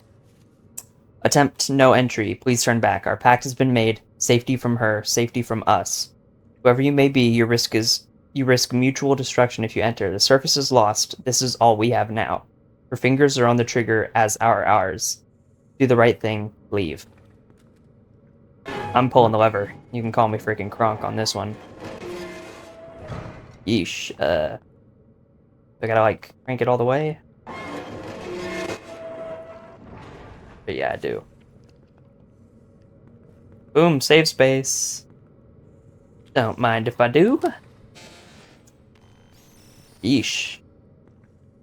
Attempt no entry. Please turn back. Our pact has been made. Safety from her, safety from us. Whoever you may be, you risk mutual destruction if you enter. The surface is lost. This is all we have now. Her fingers are on the trigger as are ours. Do the right thing. Leave. I'm pulling the lever. You can call me freaking Kronk on this one. Yeesh. I gotta, like, crank it all the way? But yeah, I do. Boom, save space. Don't mind if I do. Yeesh.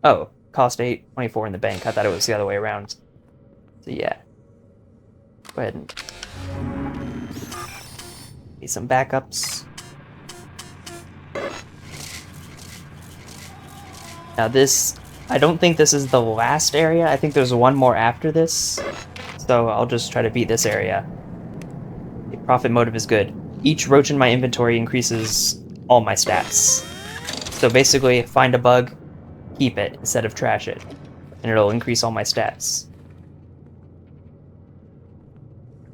Oh, cost 8.24 in the bank. I thought it was the other way around. So yeah. Go ahead and... Need some backups. Now this... I don't think this is the last area. I think there's one more after this. So I'll just try to beat this area. The profit motive is good. Each roach in my inventory increases all my stats. So basically, find a bug, keep it, instead of trash it. And it'll increase all my stats.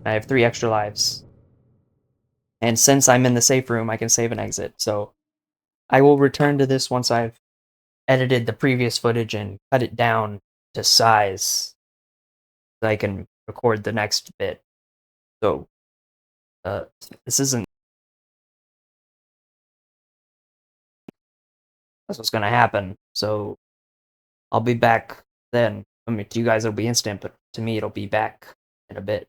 I have 3 extra lives. And since I'm in the safe room, I can save and exit. So I will return to this once I've edited the previous footage and cut it down to size. So I can record the next bit. So, this isn't... That's what's gonna happen. So, I'll be back then. I mean, to you guys it'll be instant, but to me it'll be back in a bit.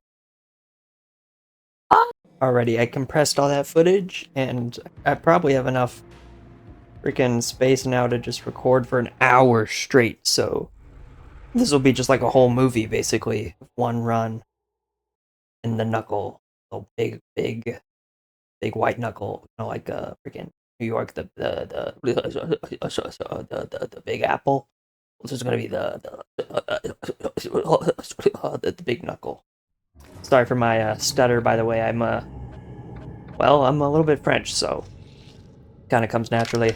Alrighty, I compressed all that footage, and I probably have enough freaking space now to just record for an hour straight, so this will be just like a whole movie, basically. One run. And the Knuckle. The big white Knuckle. You know, like freaking New York, the Big Apple. This is gonna be the big Knuckle. Sorry for my stutter, by the way. I'm a little bit French, so kind of comes naturally.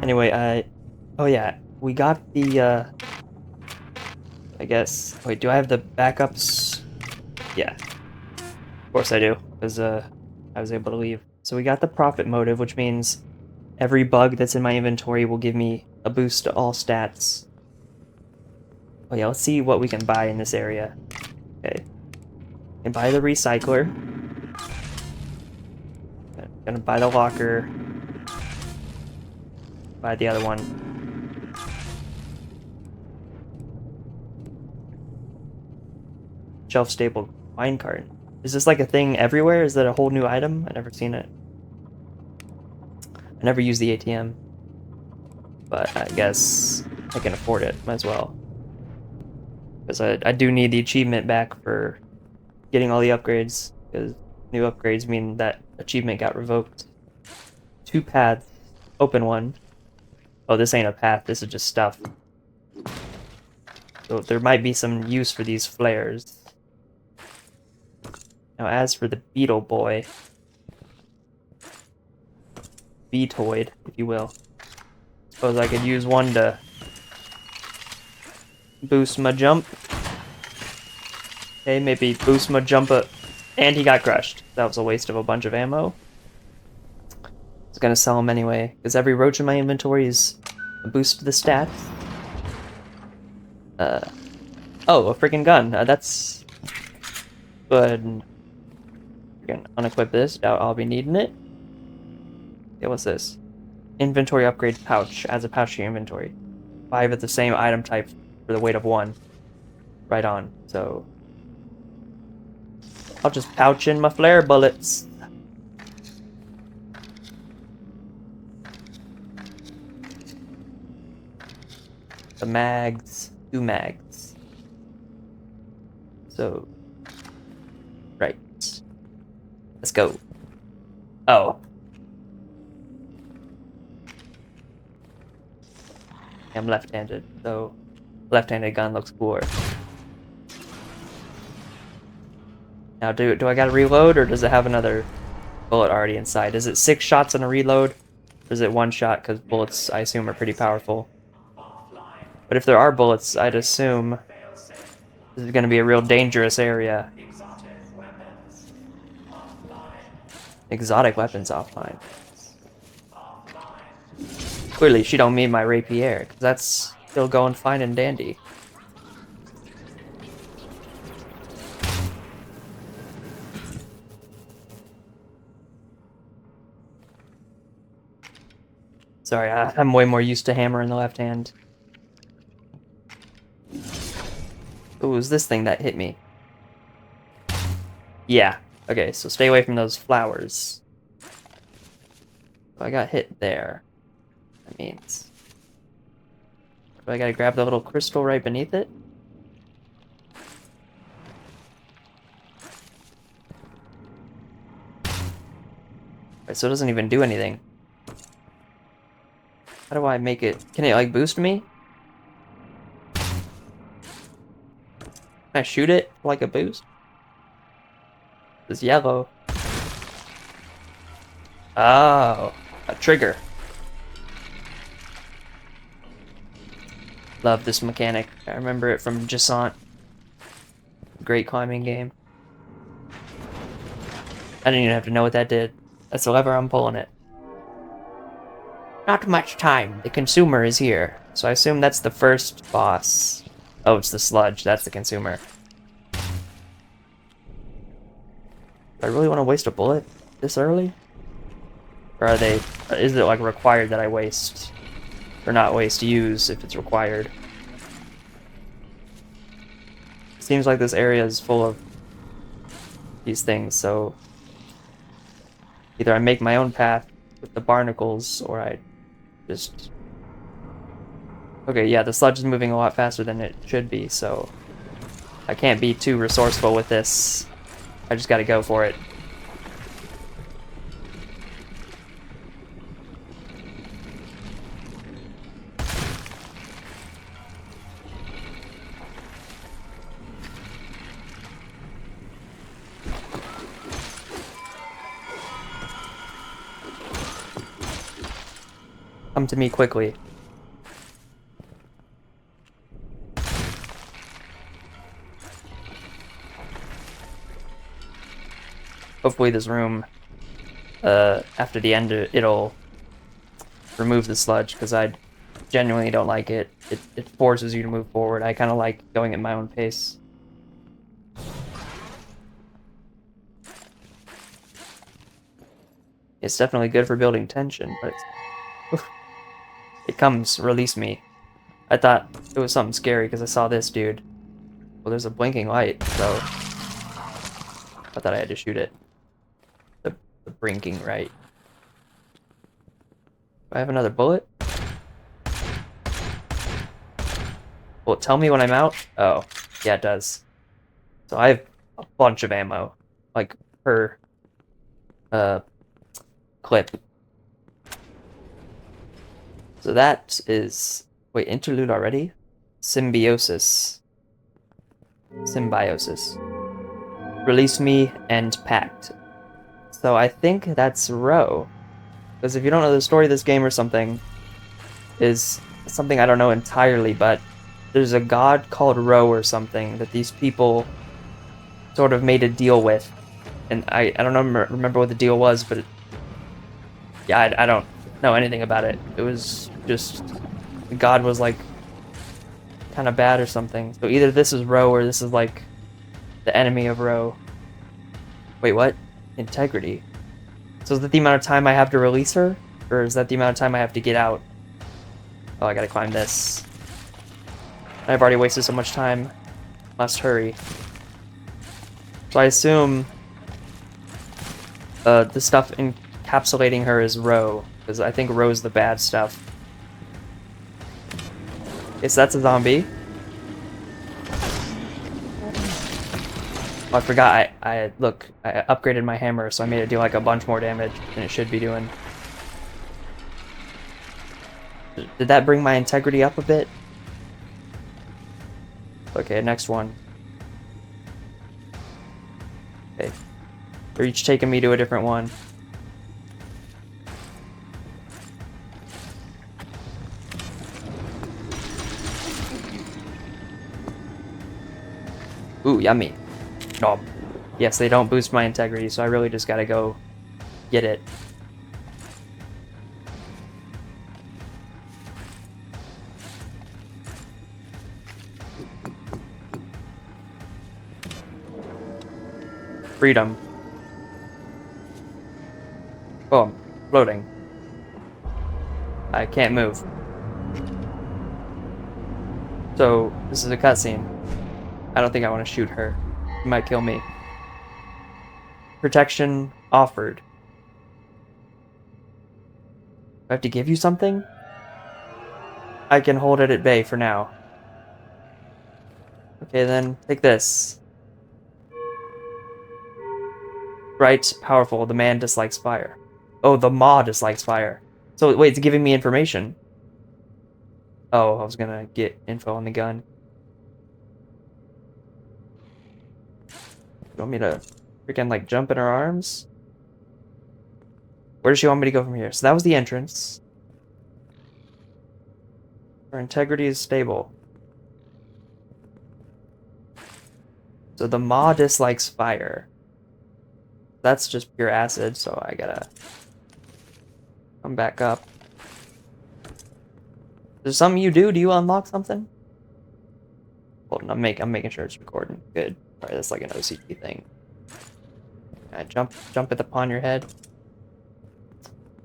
Anyway, oh yeah, we got the I guess. Wait, do I have the backups? Yeah, of course I do, because I was able to leave. So we got the profit motive, which means every bug that's in my inventory will give me a boost to all stats. Oh yeah, let's see what we can buy in this area. Okay. Can buy the recycler. Gonna buy the locker. Buy the other one. Shelf stable minecart. Is this like a thing everywhere? Is that a whole new item? I've never seen it. I never used the ATM. But I guess I can afford it. Might as well. Because I do need the achievement back for getting all the upgrades. Because new upgrades mean that achievement got revoked. 2 paths. Open one. Oh, this ain't a path. This is just stuff. So there might be some use for these flares. Now, as for the Beetle Boy, Beetoid, if you will, suppose I could use one to boost my jump. Okay, maybe boost my jump up. And he got crushed. That was a waste of a bunch of ammo. I was gonna sell him anyway, because every roach in my inventory is a boost to the stats. Oh, a freaking gun. That's good. Gonna unequip this. Doubt I'll be needing it. Okay, what's this? Inventory upgrade pouch. Adds a pouch to your inventory. 5 of the same item type for the weight of 1. Right on. So I'll just pouch in my flare bullets. the mags, 2 mags. So, right. Let's go. Oh. I'm left-handed, so left-handed gun looks cooler. Now, do I gotta reload, or does it have another bullet already inside? Is it 6 shots on a reload, or is it 1 shot? Because bullets, I assume, are pretty powerful. But if there are bullets, I'd assume this is gonna be a real dangerous area. Exotic weapons offline. Clearly, she don't mean my rapier, because that's still going fine and dandy. Sorry, I'm way more used to hammer in the left hand. Ooh, it was this thing that hit me. Yeah. Okay, so stay away from those flowers. So I got hit there. That means... Do I gotta grab the little crystal right beneath it? Right, so it doesn't even do anything. How do I make it... Can it, like, boost me? Can I shoot it like a boost? It's yellow. Oh, a trigger. Love this mechanic. I remember it from Jasant. Great climbing game. I didn't even have to know what that did. That's the lever, I'm pulling it. Not much time. The consumer is here. So I assume that's the first boss. Oh, it's the sludge. That's the consumer. Do I really want to waste a bullet this early? Or are they... Is it, like, required that I waste? Or not waste, use if it's required? Seems like this area is full of these things, so... Either I make my own path with the barnacles, or I just... Okay, yeah, the sludge is moving a lot faster than it should be, so... I can't be too resourceful with this. I just gotta go for it. Come to me quickly. Hopefully this room, after the end, it'll remove the sludge, because I genuinely don't like it. It forces you to move forward. I kind of like going at my own pace. It's definitely good for building tension, but it's... It comes, release me. I thought it was something scary because I saw this dude. Well, there's a blinking light, so... I thought I had to shoot it. The blinking right. Do I have another bullet? Will it tell me when I'm out? Oh, yeah, it does. So I have a bunch of ammo. Like, per... clip. So that is... Wait, interlude already? Symbiosis. Symbiosis. Release me and pact. So I think that's Ro. Because if you don't know the story of this game or something, is something I don't know entirely, but there's a god called Ro or something that these people sort of made a deal with. And I don't remember what the deal was, but yeah, I don't know anything about it. It was just... God was like kind of bad or something. So either this is Ro or this is like the enemy of Ro. Wait, what? Integrity. So is that the amount of time I have to release her? Or is that the amount of time I have to get out? Oh, I gotta climb this. I've already wasted so much time. Must hurry. So I assume the stuff encapsulating her is Ro, because I think Ro's the bad stuff. Yes, that's a zombie. Oh, I forgot. I upgraded my hammer, so I made it do like a bunch more damage than it should be doing. Did that bring my integrity up a bit? Okay, next one. Okay. They're each taking me to a different one. Ooh, yummy. No. Yes, they don't boost my integrity, so I really just gotta go get it. Freedom. Oh, I'm floating. I can't move. So, this is a cutscene. I don't think I want to shoot her. She might kill me. Protection offered. Do I have to give you something? I can hold it at bay for now. Okay, then take this. Bright, powerful, the man dislikes fire. Oh, the maw dislikes fire. So, wait, it's giving me information. Oh, I was gonna get info on the gun. You want me to freaking, like, jump in her arms? Where does she want me to go from here? So that was the entrance. Her integrity is stable. So the maw dislikes fire. That's just pure acid, so I gotta come back up. Is there something you do? Do you unlock something? Hold on, I'm making sure it's recording. Good. Alright, that's like an OCD thing. Jump it upon your head.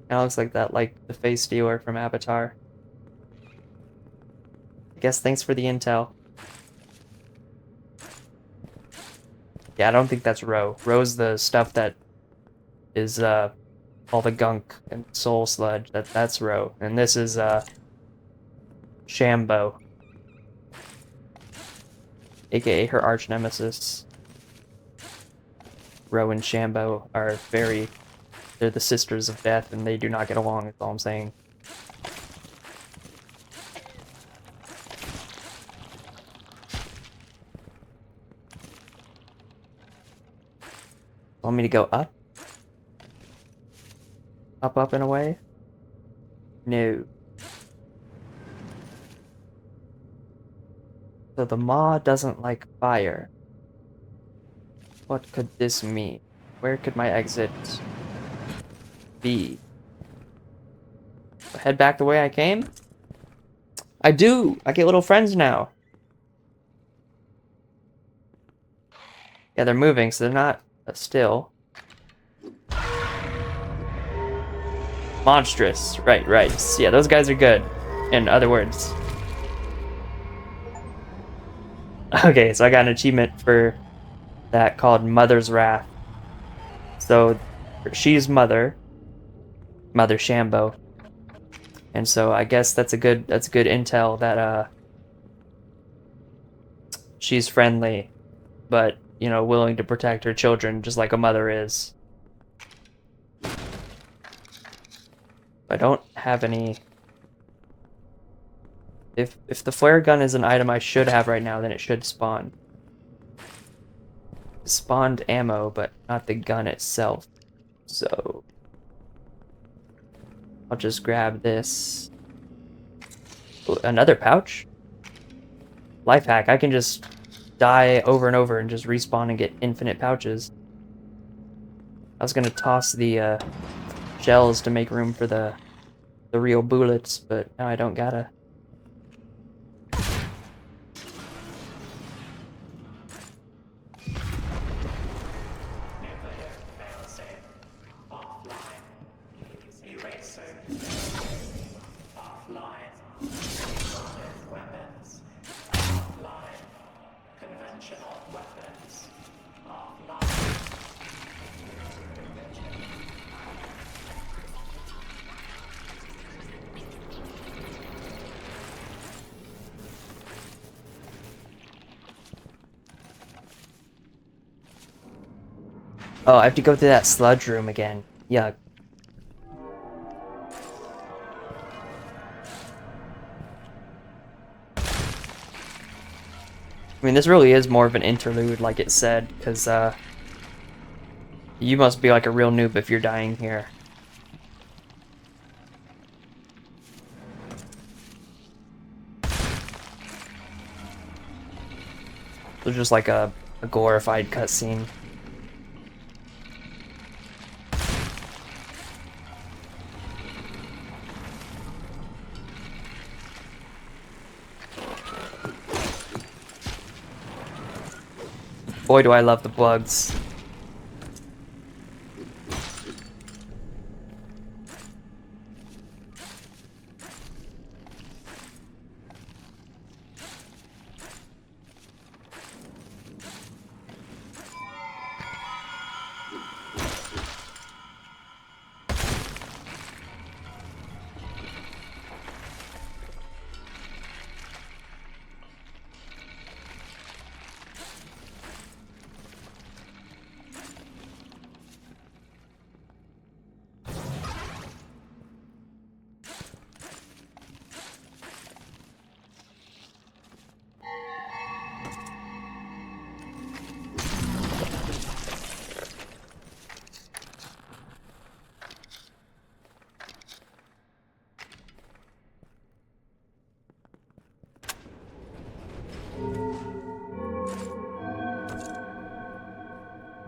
Kinda looks like that, like the face stealer from Avatar. I guess thanks for the intel. Yeah, I don't think that's Roe. Roe's the stuff that is all the gunk and soul sludge. That's Roe. And this is Shambo. AKA her arch nemesis. Roe and Shambo are they're the sisters of death and they do not get along, that's all I'm saying. Want me to go up? Up and away? No. So the maw doesn't like fire. What could this mean? Where could my exit be? Head back the way I came? I do! I get little friends now. Yeah, they're moving, so they're not still. Monstrous. Right. Yeah, those guys are good. In other words. Okay, so I got an achievement for that called Mother's Wrath. So she's Mother Shambo. And so I guess that's good intel that she's friendly, but you know, willing to protect her children just like a mother is. I don't have any. If the flare gun is an item I should have right now, then it should spawn. It spawned ammo, but not the gun itself. So I'll just grab this. Ooh, another pouch? Life hack, I can just die over and over and just respawn and get infinite pouches. I was gonna toss the shells to make room for the real bullets, but now I don't gotta. Oh, I have to go through that sludge room again. Yuck. I mean, this really is more of an interlude, like it said, because, you must be like a real noob if you're dying here. It's just like a glorified cutscene. Boy, do I love the bugs.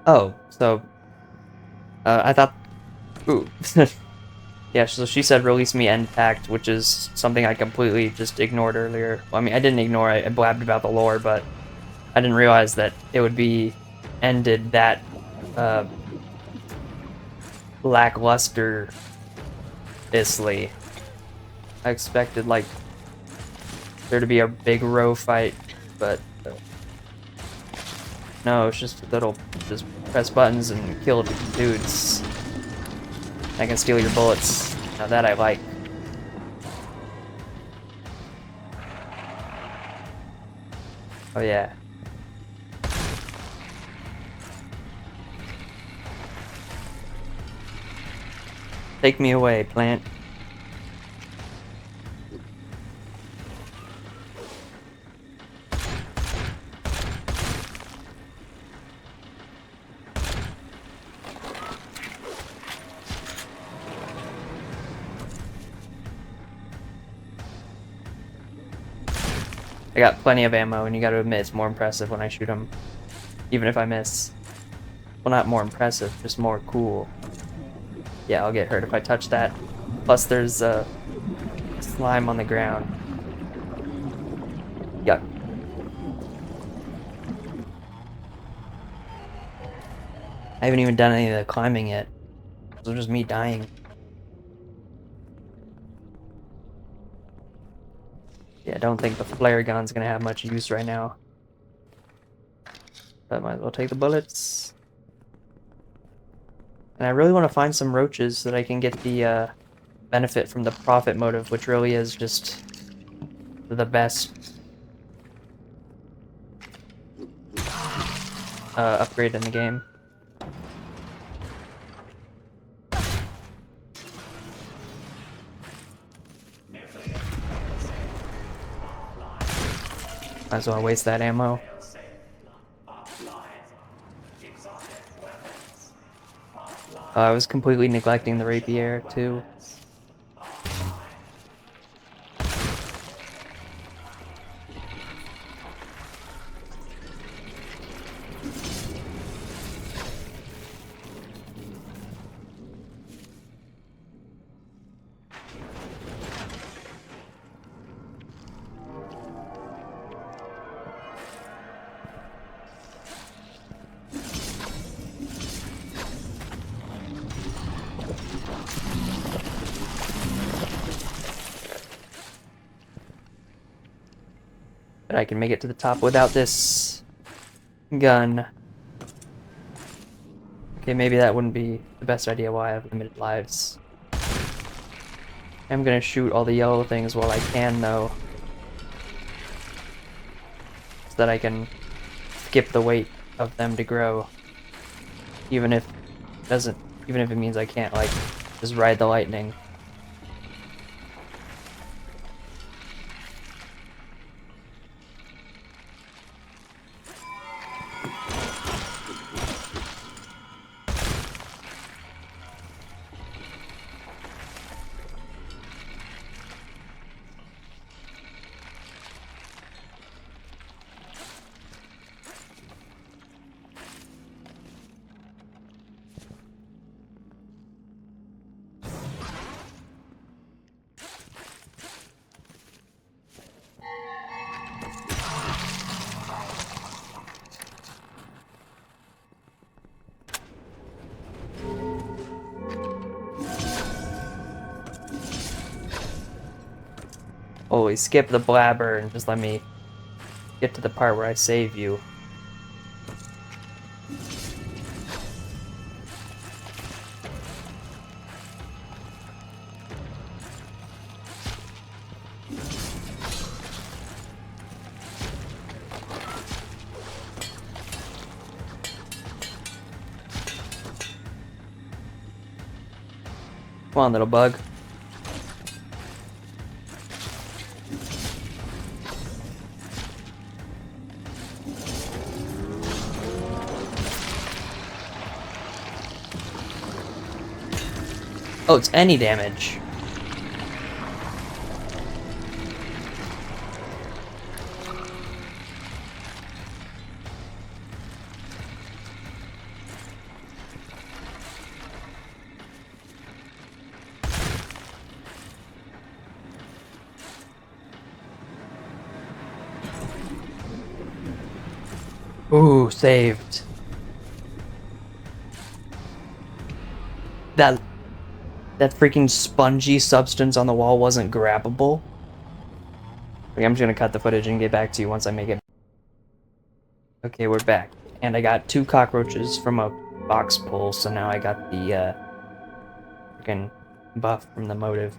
Oh, so, I thought, ooh. Yeah, so she said release me end pact, which is something I completely just ignored earlier. Well, I mean, I didn't ignore it, I blabbed about the lore, but I didn't realize that it would be ended that, lackluster-isly. I expected, like, there to be a big row fight, but no, it's just just press buttons and kill dudes. I can steal your bullets. Now that I like. Oh yeah. Take me away, plant. I got plenty of ammo, and you gotta admit it's more impressive when I shoot him. Even if I miss. Well, not more impressive, just more cool. Yeah, I'll get hurt if I touch that. Plus there's, slime on the ground. Yuck. I haven't even done any of the climbing yet. So just me dying. Yeah, I don't think the flare gun's gonna have much use right now. But I might as well take the bullets. And I really want to find some roaches so that I can get the benefit from the profit motive, which really is just the best upgrade in the game. Might as well waste that ammo. I was completely neglecting the rapier too. But I can make it to the top without this gun. Okay, maybe that wouldn't be the best idea while I have limited lives. I'm gonna shoot all the yellow things while I can, though. So that I can skip the weight of them to grow. Even if doesn't even if it means I can't like just ride the lightning. Holy, skip the blabber and just let me get to the part where I save you. Come on, little bug. Oh, it's any damage. Ooh, saved. That freaking spongy substance on the wall wasn't grabbable. Okay, I'm just gonna cut the footage and get back to you once I make it. Okay, we're back. And I got 2 cockroaches from a box pull, so now I got the freaking buff from the motive.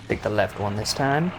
Take the left one this time.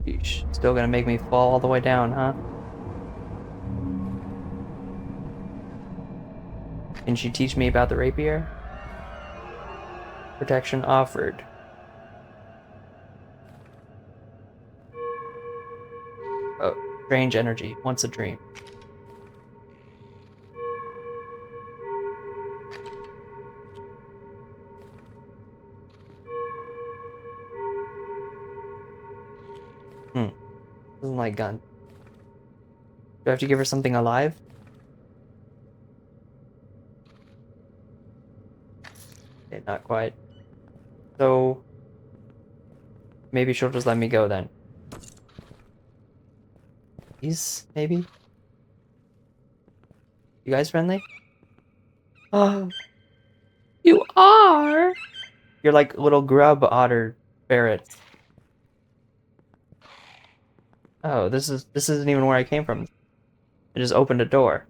Yeesh. Still gonna make me fall all the way down, huh? Can she teach me about the rapier? Protection offered. Oh, strange energy. Once a dream. Doesn't like gun. Do I have to give her something alive? Okay, not quite. So maybe she'll just let me go then. Please, maybe? You guys friendly? Oh, you are! You're like little grub otter ferrets. Oh, this isn't even where I came from. I just opened a door.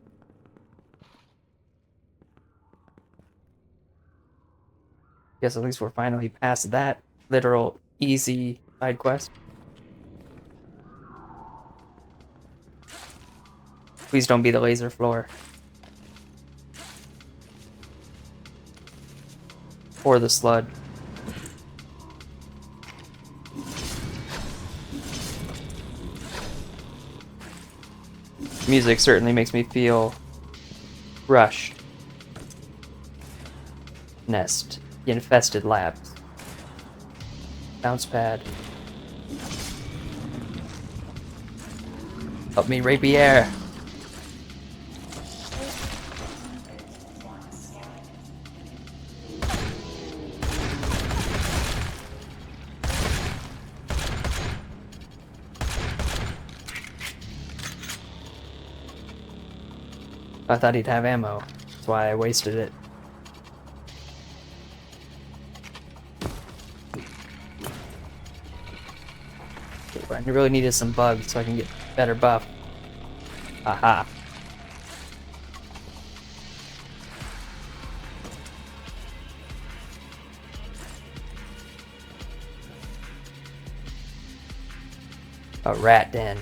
Guess at least we're finally past that literal easy side quest. Please don't be the laser floor. Or the sludge. Music certainly makes me feel rushed. Nest. The infested labs. Bounce pad. Help me, rapier. I thought he'd have ammo. That's why I wasted it. I really needed some bugs so I can get better buff. Aha. A rat den.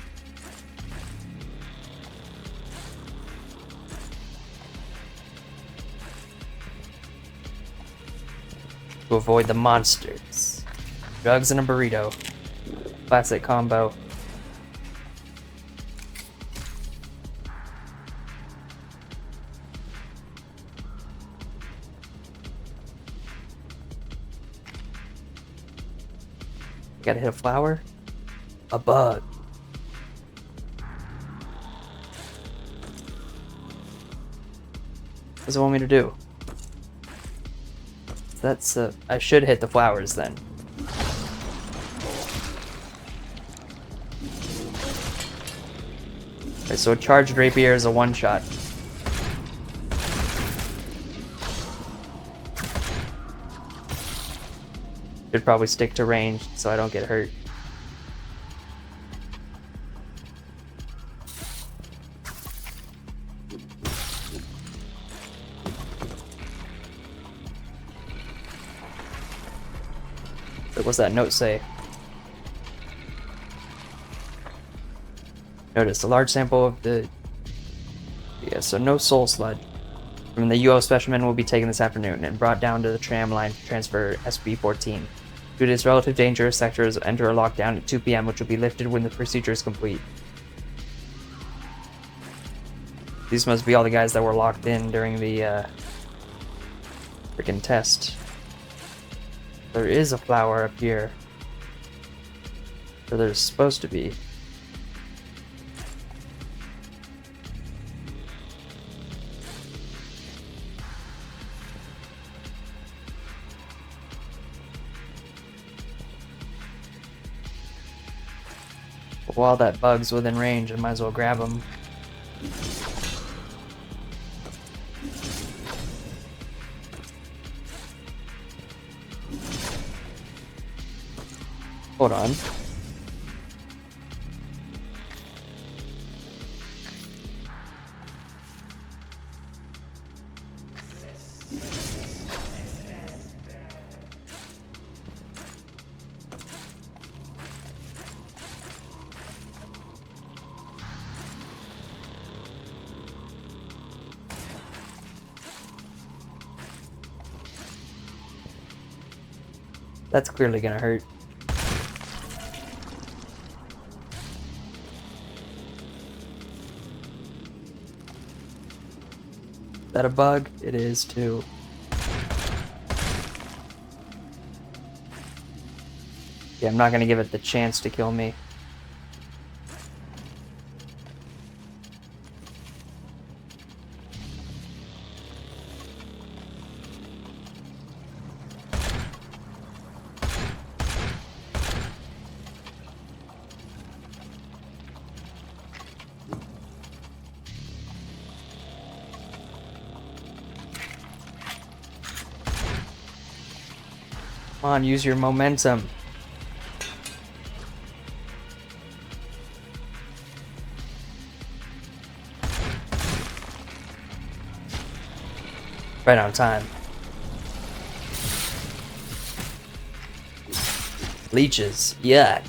To avoid the monsters. Drugs and a burrito. Classic combo. Gotta hit a flower. A bug. What does it want me to do? That's I should hit the flowers then. Okay, so a charged rapier is a one-shot. Should probably stick to range so I don't get hurt. What's that note say? Notice a large sample of the... Yeah, so no soul sludge. From the UO specimen will be taken this afternoon and brought down to the tram line to transfer SB-14. Due to its relative danger, sectors enter a lockdown at 2 p.m., which will be lifted when the procedure is complete. These must be all the guys that were locked in during the freaking test. There is a flower up here. Or there's supposed to be. But while that bug's within range, I might as well grab him. Hold on. That's clearly gonna hurt. Is that a bug? It is too. Yeah, I'm not gonna give it the chance to kill me. Come on, use your momentum. Right on time. Leeches, yeah.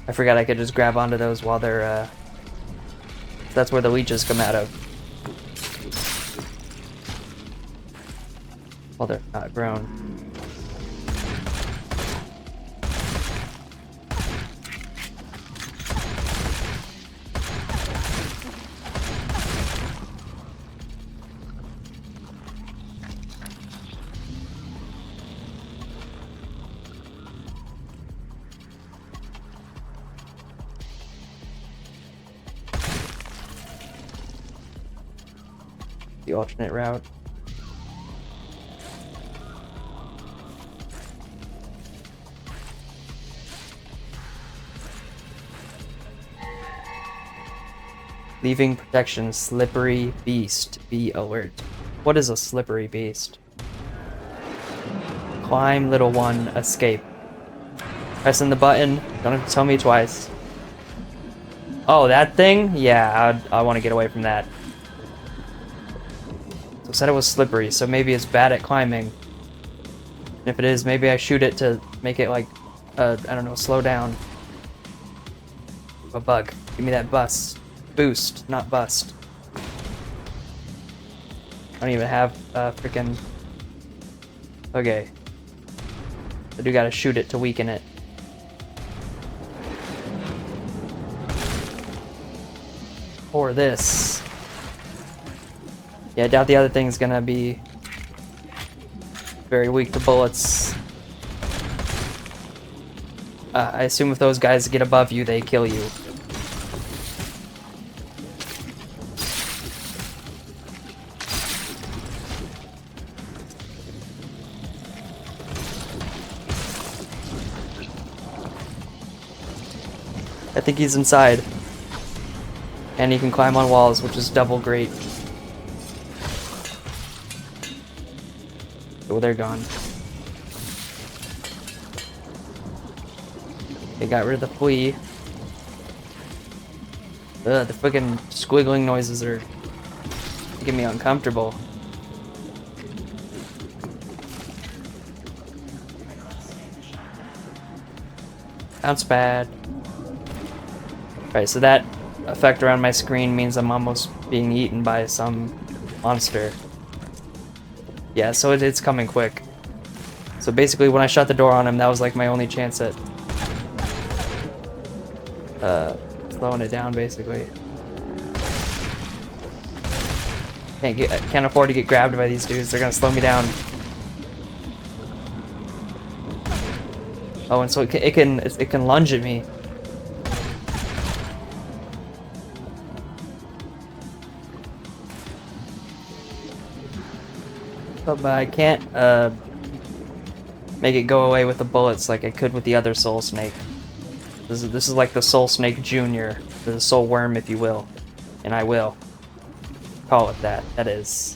I forgot I could just grab onto those while they're, that's where the leeches come out of. While they're not grown. The alternate route. Leaving protection, slippery beast. Be alert. What is a slippery beast? Climb, little one, escape. Pressing the button. Don't have to tell me twice. Oh, that thing? Yeah, I want to get away from that. So it said it was slippery, so maybe it's bad at climbing. And if it is, maybe I shoot it to make it like, I don't know, slow down. A bug. Give me that bust. Boost, not bust. I don't even have freaking. Okay. I do gotta shoot it to weaken it. Or this. Yeah, I doubt the other thing's gonna be very weak to bullets. I assume if those guys get above you, they kill you. I think he's inside. And he can climb on walls, which is double great. Oh, they're gone. They got rid of the flea. Ugh, the freaking squiggling noises are making me uncomfortable. Bounce pad. Right, so that effect around my screen means I'm almost being eaten by some monster. Yeah, so it's coming quick. So basically when I shut the door on him, that was like my only chance at slowing it down, basically. Can't afford to get grabbed by these dudes. They're gonna slow me down. Oh, and so it can lunge at me. But I can't make it go away with the bullets like I could with the other Soul Snake. This is like the Soul Snake Junior, the Soul Worm, if you will, and I will call it that. That is.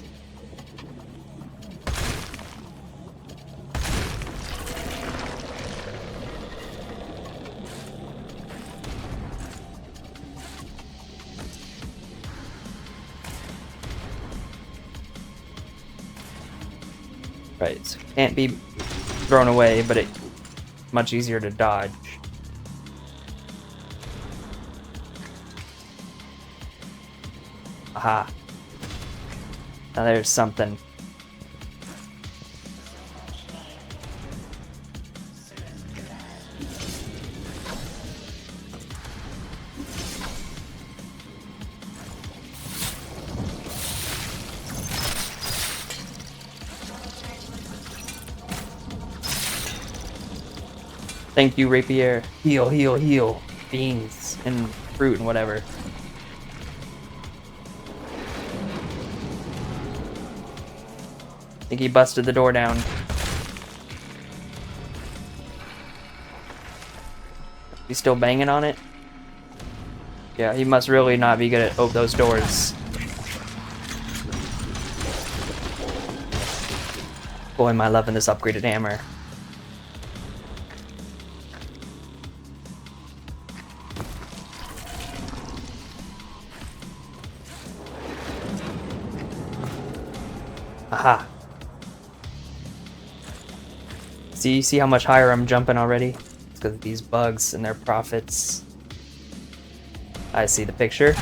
Right, so it can't be thrown away, but it's much easier to dodge. Aha. Now there's something. Thank you, Rapier. Heal, heal, heal. Beans and fruit and whatever. I think he busted the door down. He's still banging on it? Yeah, he must really not be good at open those doors. Boy, am I loving this upgraded hammer. Aha. See how much higher I'm jumping already? It's because of these bugs and their profits. I see the picture.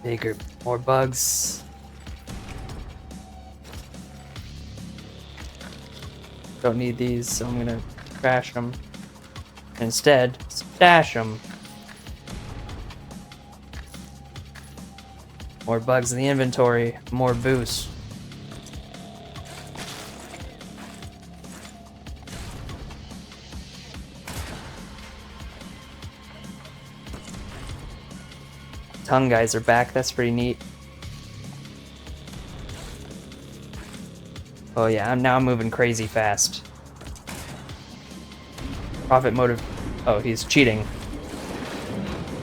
Bigger, more bugs. Don't need these, so I'm gonna trash them. Instead, stash them. More bugs in the inventory, more boost. Tongue guys are back, that's pretty neat. Oh yeah, I'm now moving crazy fast. Profit motive. Oh, he's cheating.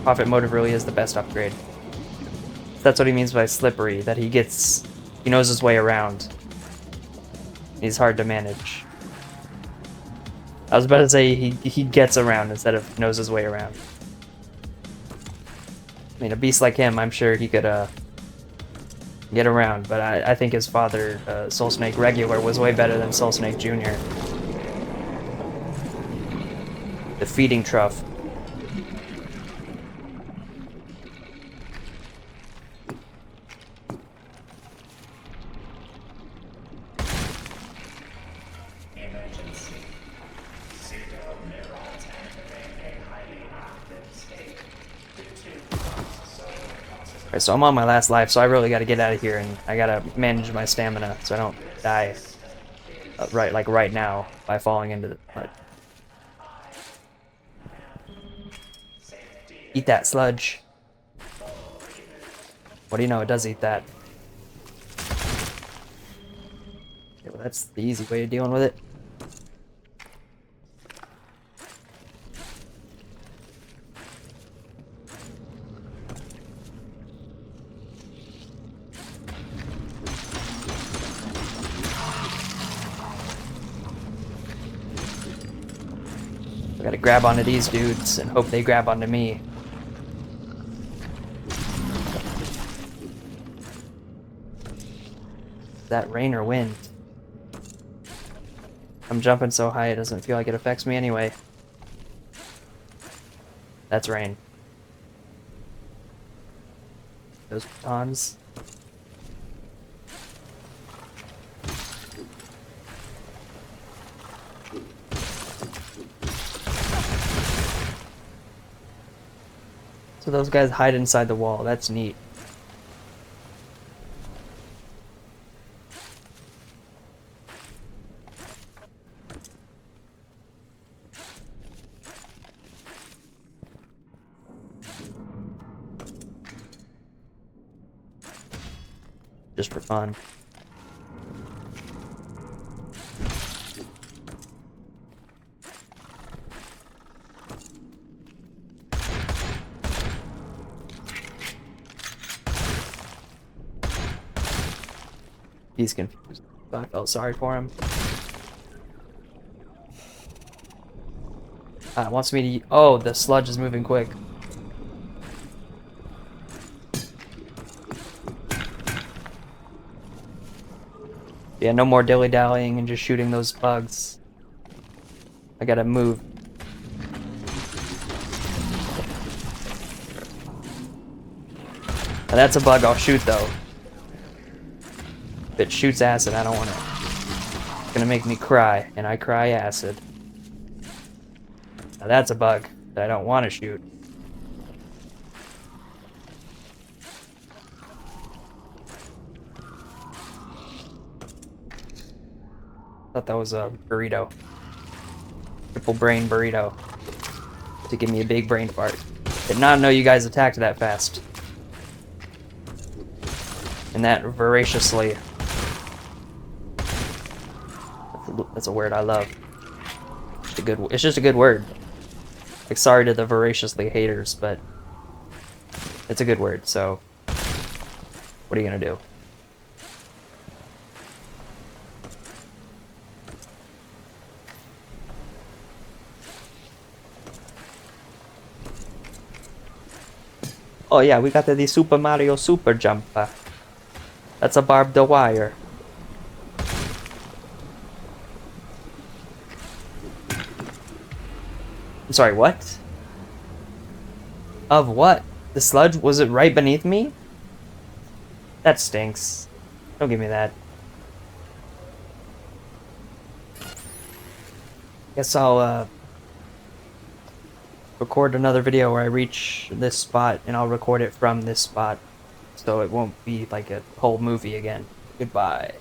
Profit motive really is the best upgrade. That's what he means by slippery, that he knows his way around. He's hard to manage. I was about to say he gets around instead of knows his way around. I mean, a beast like him, I'm sure he could get around, but I think his father, Soul Snake Regular, was way better than Soul Snake Jr. The feeding trough. Alright, so I'm on my last life, so I really gotta get out of here, and I gotta manage my stamina so I don't die right now by falling into the mud. Eat that sludge. What do you know? It does eat that. Okay, well, that's the easy way of dealing with it. I gotta grab onto these dudes and hope they grab onto me. Is that rain or wind? I'm jumping so high it doesn't feel like it affects me anyway. That's rain. Those batons. So those guys hide inside the wall. That's neat. Just for fun. He's confused. I felt sorry for him. It wants me to... Oh, the sludge is moving quick. Yeah, no more dilly-dallying and just shooting those bugs. I gotta move. Now that's a bug I'll shoot, though. If it shoots acid, I don't want it. It's gonna make me cry, and I cry acid. Now that's a bug that I don't want to shoot. Thought that was a burrito. Triple brain burrito. To give me a big brain fart. Did not know you guys attacked that fast. And that voraciously. That's a word I love. It's just a good word. Like, sorry to the voraciously haters, but it's a good word, so what are you gonna do? Oh yeah, we got the Super Mario Super Jumper. That's a barbed wire. I'm sorry, what? Of what? The sludge? Was it right beneath me? That stinks. Don't give me that. Guess I'll, record another video where I reach this spot, and I'll record it from this spot, so it won't be like a whole movie again. Goodbye.